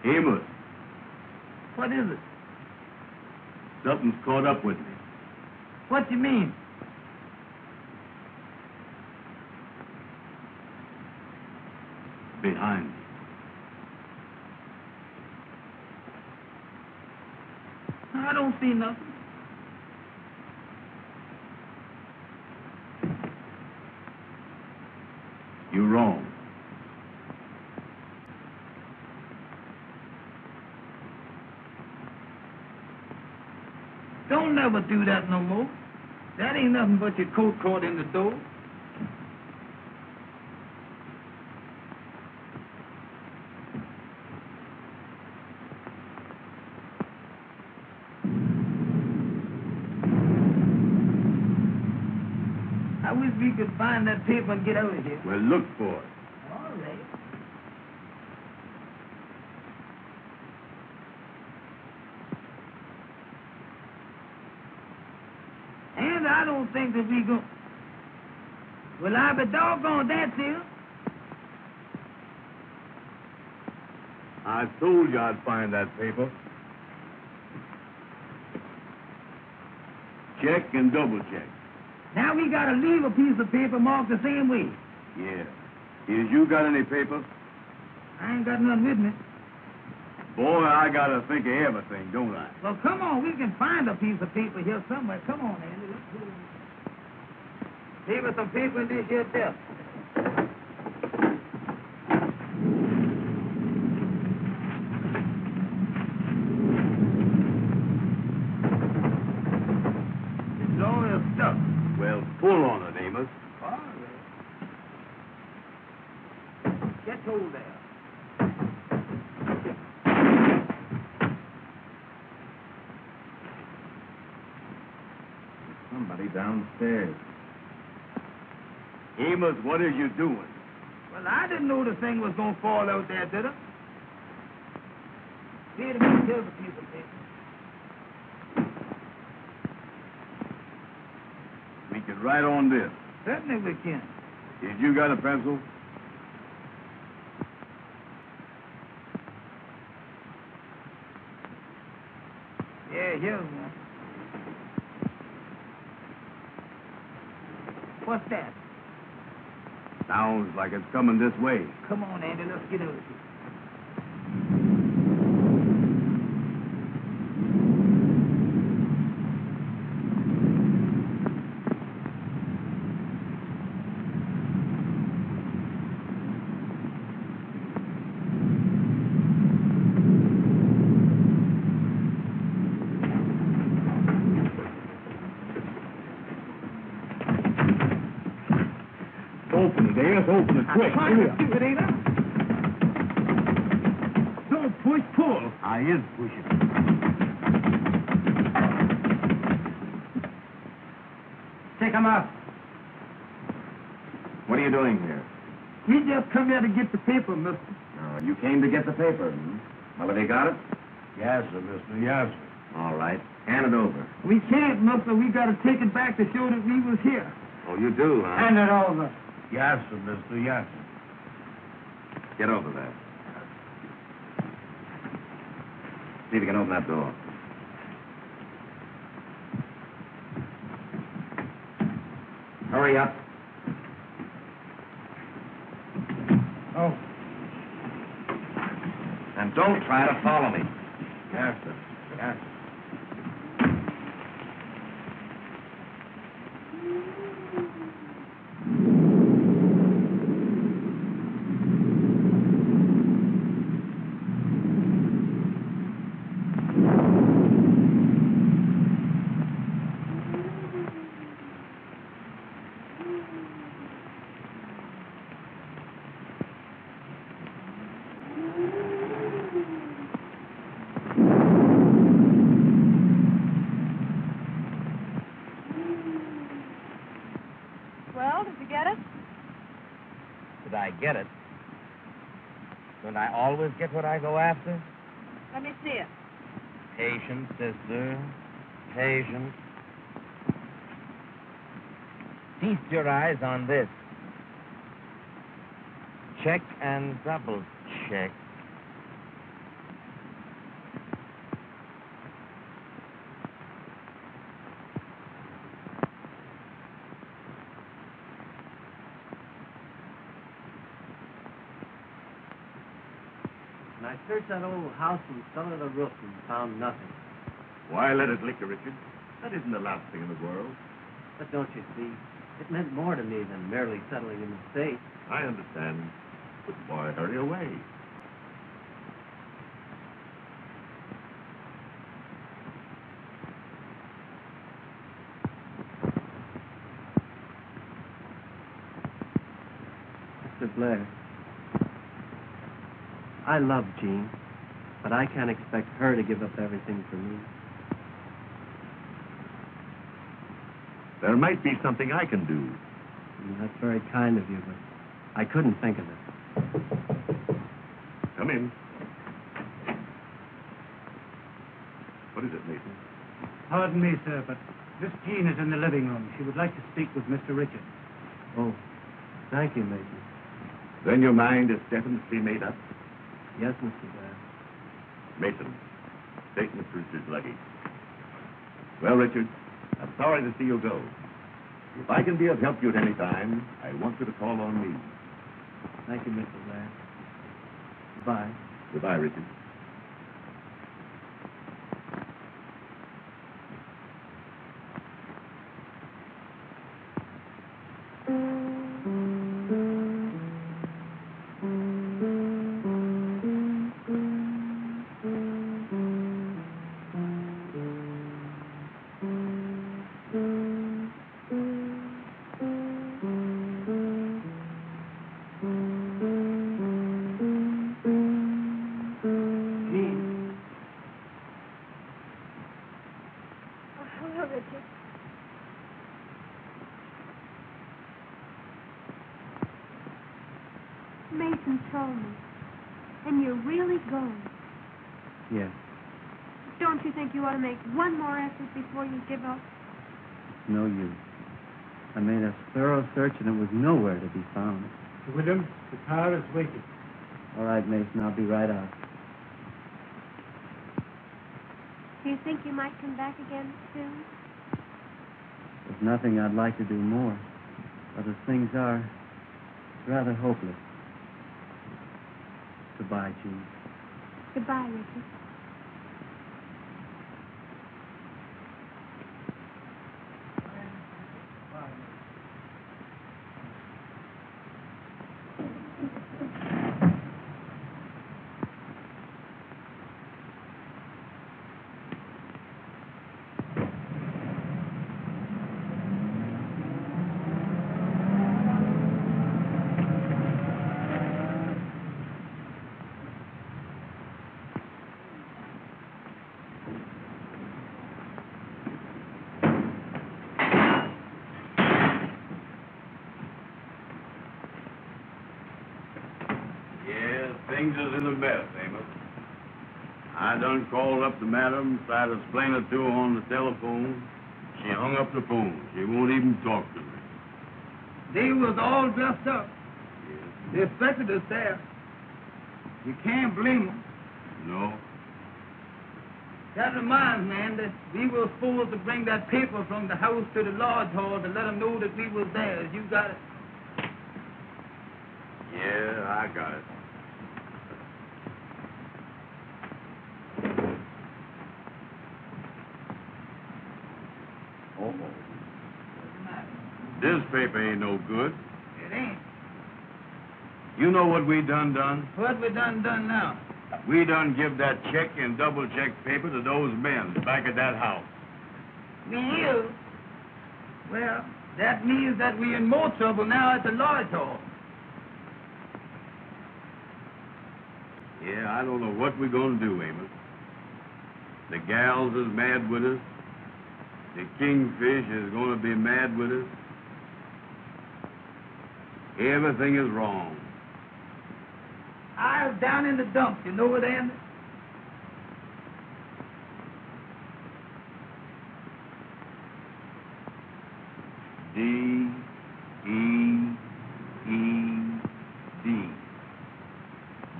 Amos, What is it? something's caught up with me. What you mean? Behind me. I don't see nothing. You're wrong. Don't never do that no more. That ain't nothing but your coat caught in the door. I wish we could find that paper and get out of here. Well, look for it. All right. And I don't think that we go. Well, I be doggone that, dear. I told you I'd find that paper. Check and double check. Now we gotta leave a piece of paper marked the same way. Yeah. Is you got any paper? I ain't got none with me. Boy, I gotta think of everything, don't I? Well, come on, we can find a piece of paper here somewhere. Come on, Andy. Let's go. Leave us some paper in this here desk. It's all your stuff. Well, pull on it, Amos. All right. Get hold there. Somebody downstairs. Amos, what are you doing? Well, I didn't know the thing was going to fall out there, did I? Here to me, here's a piece of paper. We can write on this. Certainly we can. Did you got a pencil? Yeah, here's one. What's that? Sounds like it's coming this way. Come on, Andy, let's get out of here. quick. trying to do it, ain't I? Don't push, pull. I is pushing. Take him out. What are you doing here? He just come here to get the paper, mister. You came to get the paper. Well, have you got it? Yes, sir, mister. Yes, sir. All right. Hand it over. We can't, mister. We got to take it back to show that we was here. Oh, you do, huh? Hand it over. Yes, sir, mister. Yes, sir. Get over there. See if you can open that door. Hurry up. Oh. And don't try to follow me. Yes, sir. Yes, sir. Well, did you get it? Did I get it? Don't I always get what I go after? Let me see it. Patience, sister. Patience. Feast your eyes on this. Check and double check. And I searched that old house from cellar to roof and found nothing. Why let it liquor, Richard? That isn't the last thing in the world. But don't you see, it meant more to me than merely settling an estate. I understand. But boy, hurry away. Mr. Blair, I love Jean, but I can't expect her to give up everything for me. There might be something I can do. That's very kind of you, but I couldn't think of it. Come in. What is it, Mason? Pardon me, sir, but Miss Jean is in the living room. She would like to speak with Mr. Richard. Oh, thank you, Mason. Then your mind is definitely made up. Yes, Mr. Blair. Mason, take Mr. Richard's luggage. Well, Richard, I'm sorry to see you go. If I can be of help to you at any time, I want you to call on me. Thank you, Mr. Blair. Goodbye. Goodbye, Richard. Jean. Oh, hello, Richard. Mason told me. And you're really going. Yes, Don't you think you ought to make one more effort before you give up? it's no use. I made a thorough search and it was nowhere to be found. Sir William, the car is waiting. All right, Mason, I'll be right out. Do you think you might come back again soon? There's nothing I'd like to do more. But as things are, it's rather hopeless. Goodbye, Jean. Goodbye, Richard. things is in a mess, Amos. I done called up the madam, tried to explain it to her on the telephone. She hung up the phone. She won't even talk to me. They was all dressed up. They expected us there. You can't blame them. No. That reminds me, man, that we were supposed to bring that paper from the house to the lodge hall to let them know that we was there. You got it? Yeah, I got it. This paper ain't no good. It ain't. You know what we done? What we done now? We done give that check and double check paper to those men back at that house. We is. Well, that means that we in more trouble now at the lodge hall. Yeah, I don't know what we're gonna do, Amos. The gals is mad with us. The kingfish is gonna be mad with us. Everything is wrong. I was down in the dumps, you know it, Andy? D-E-E-D.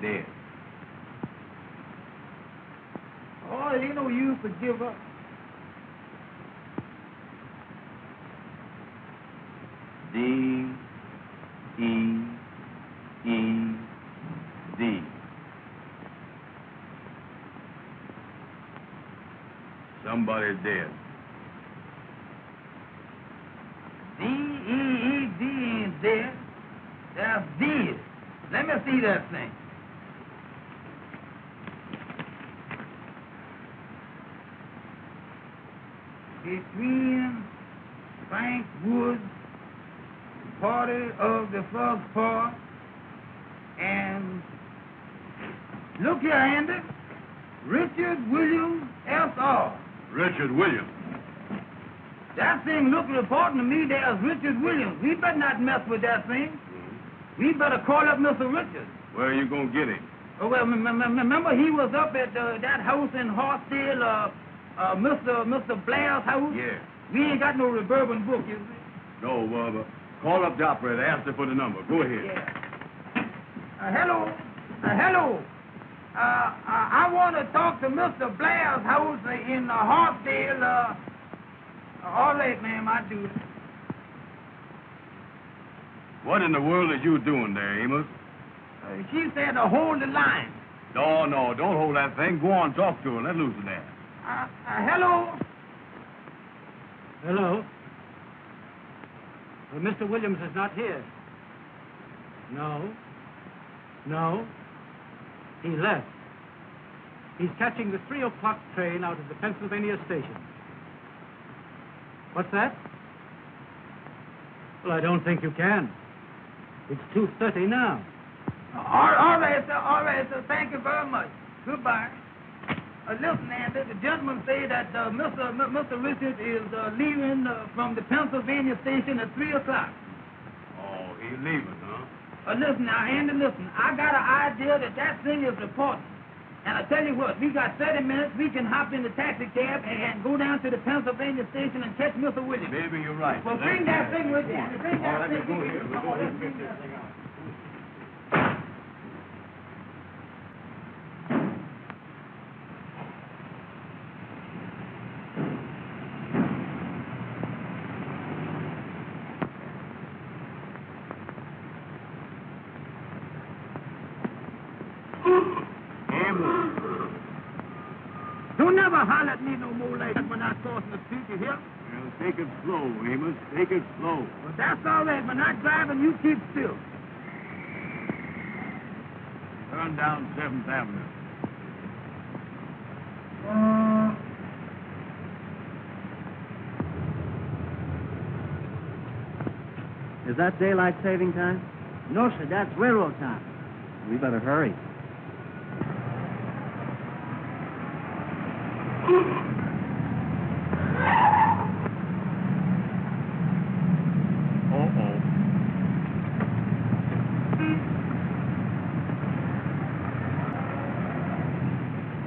Dead. Oh, it ain't no use to give up. D-E-E-D. Somebody's dead. D-E-E-D ain't dead. That's dead. Let me see that thing. Between Frank Woods, party of the Frog Paw, and look here, Andy, Richard Williams, S.R. Richard Williams. That thing look reporting to me there's Richard Williams. We better not mess with that thing. We better call up Mr. Richards. Where are you gonna get him? Oh, well, remember he was up at that house in Hartsdale, Mr. Blair's house? Yeah. We ain't got no reverbent book, you see. No, call up the operator. Ask her for the number. Go ahead. Yeah. Hello. Hello. I want to talk to Mr. Blair's house in Hartsdale. All right, ma'am, I do it. What in the world are you doing there, Amos? She said to hold the line. No, don't hold that thing. Go on, talk to her. Let loose of that. Hello. Hello? Well, Mr. Williams is not here. No. He left. He's catching the 3 o'clock train out of the Pennsylvania station. What's that? Well, I don't think you can. It's 2:30 now. All right, sir. Thank you very much. Goodbye. Listen, Andy, the gentleman say that Mr. Richard is leaving from the Pennsylvania station at 3 o'clock. Oh, he's leaving, huh? Listen now, Andy, listen. I got an idea that thing is important. And I tell you what, we got 30 minutes. We can hop in the taxi cab and go down to the Pennsylvania station and catch Mr. Williams. Maybe you're right. Well, bring that thing with you, Andy. Bring that thing with you. Come on, let's bring that thing out. Don't never holler at me no more like that when I crossing the street, you hear? Well, take it slow, Amos. Take it slow. Well, that's all right. When I'm driving, you keep still. Turn down 7th Avenue. Is that daylight saving time? No, sir, that's railroad time. We better hurry.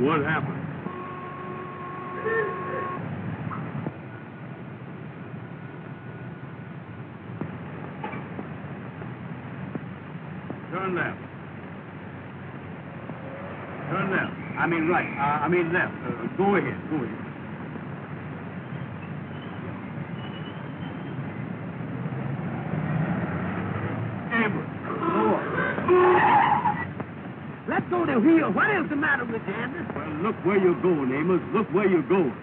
What happened? Turn left. Turn left. I mean right. I mean left. Go ahead. Go ahead. Amos. Let go the wheel. What is the matter with you, Andy? Well, look where you're going, Amos. Look where you're going.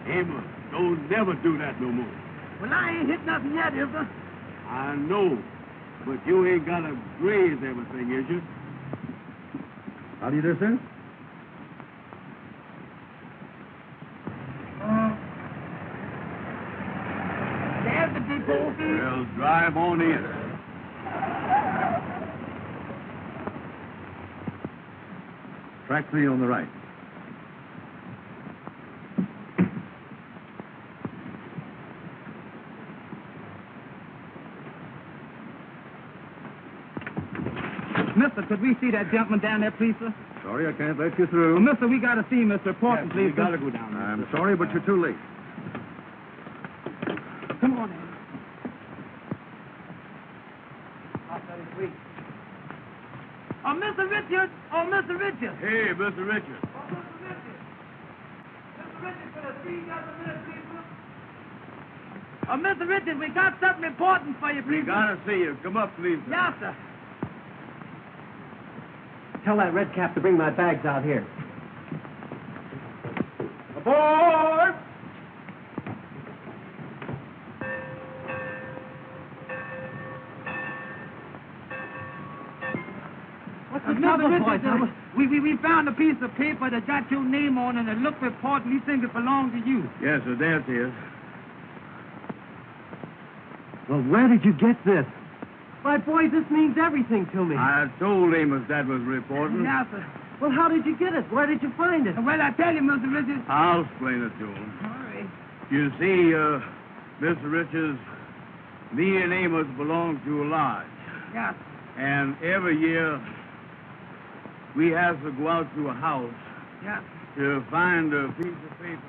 Amos, don't never do that no more. Well, I ain't hit nothing yet, is there? I know, but you ain't got to graze everything, is you? How do you do, sir? There's the depot. Well, drive on in. Track 3 on the right. Mister, could we see that gentleman down there, please, sir? Sorry, I can't let you through. Well, mister, we got to see Mr. Portman, please. We got to go down there. I'm sorry, but you're too late. Come on, Andy. Oh, Mr. Richard! Oh, Mr. Richard! Hey, Mr. Richard. Oh, Mr. Richard! Mr. Richard, could I see you just a minute, please, sir? Oh, Mr. Richard, we got something important for you, We please. got to see you. Come up, please. sir. Yes, sir. Tell that red cap to bring my bags out here. Aboard! What's Mr. Richard, we found a piece of paper that got your name on and it looked important. We think it belongs to you. Yes, sir, there it is. Well, where did you get this? Why, boys, this means everything to me. I told Amos that was reporting. Yes, sir. Well, how did you get it? Where did you find it? Well, I tell you, Mr. Richard. I'll explain it to him. All right. You see, Mr. Richards, me and Amos belong to a lodge. Yes. And every year, we have to go out to a house Yes. to find a piece of paper.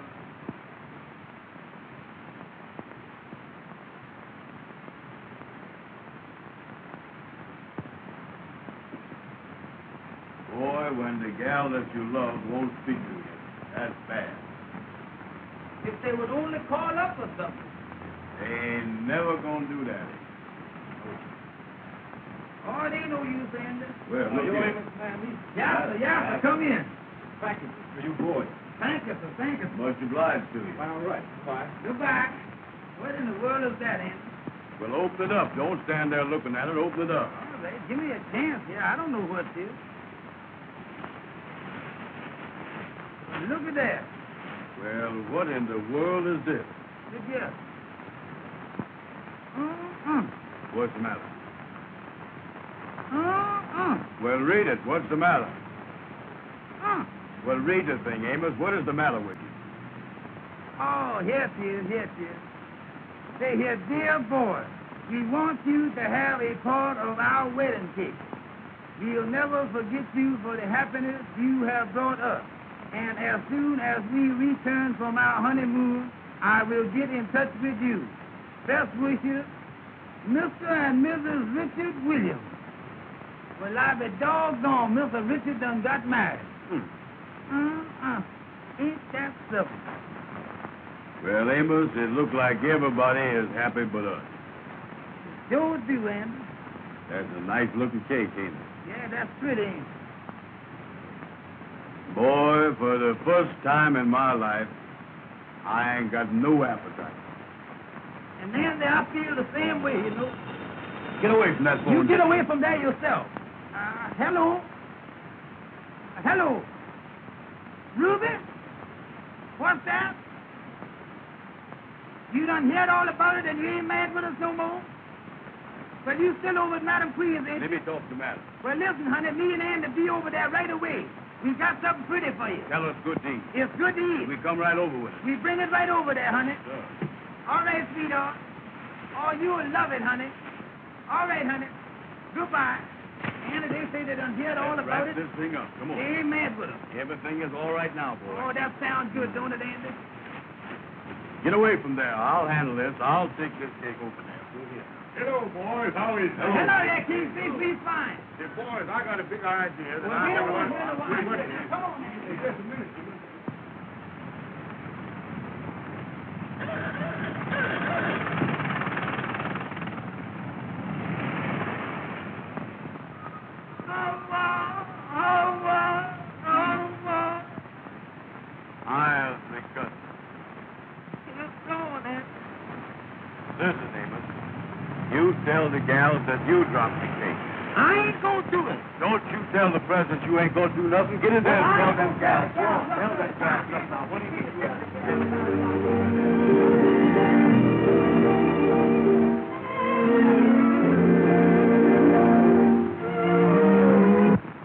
Boy, when the gal that you love won't speak to you, that's bad. If they would only call up or something. They ain't never gonna do that. Oh, it ain't no use, Andy. Well, look here. Yes, sir. Yes, sir. Come in. Thank you for you boys. Thank you, sir. Thank you. Much obliged to you. All right. Bye. Goodbye. What in the world is that, Andy? Well, open it up. Don't stand there looking at it. Open it up. All right. Give me a chance here. I don't know what it is. Look at that. Well, what in the world is this? Look here. What's the matter? Uh-uh. Well, read it. What's the matter? Uh. Well, read the thing, Amos. What is the matter with you? Oh, here it is. Here it is. Say here, dear boy, we want you to have a part of our wedding cake. We'll never forget you for the happiness you have brought us. And as soon as we return from our honeymoon, I will get in touch with you. Best wishes, Mr. and Mrs. Richard Williams. Well, I be doggone, Mr. Richard done got married. Ain't that simple? Well, Amos, it looks like everybody is happy but us. Sure do, Andy. That's a nice-looking cake, ain't it? Yeah, that's pretty, ain't it? Boy, for the first time in my life, I ain't got no appetite. And Andy, I feel the same way, you know. Get away from that phone. You get away from there yourself. Hello? Hello? Ruby? What's that? You done heard all about it and you ain't mad with us no more? Well, you still over at Madam Queen's, ain't Let you? me talk to Madam. Well, listen, honey, me and Andy be over there right away. We got something pretty for you. Tell us good deed. It's good to eat. We come right over with it. We bring it right over there, honey. Sure. All right, sweetheart. Oh, you'll love it, honey. All right, honey. Goodbye. Andy, they say they done heard all about Wrap it. this thing up. Come They on. ain't mad with us. Everything is all right now, boy. Oh, that sounds good, don't it, Andy? Get away from there. I'll handle this. I'll take this cake over there. Go here. Hello, boys. How is it? Hello there, King. Be fine. Hey, boys, I got a big idea that Well, I get never on, went. get on. Wait a minute. Come on, Andy. Just a minute. I'll be good. Listen, Amos. You tell the gals that you dropped the cake. I ain't gonna do it. Don't you tell the president you ain't gonna do nothing. Get in there and tell them gals. Tell them gals. Now, what do you mean?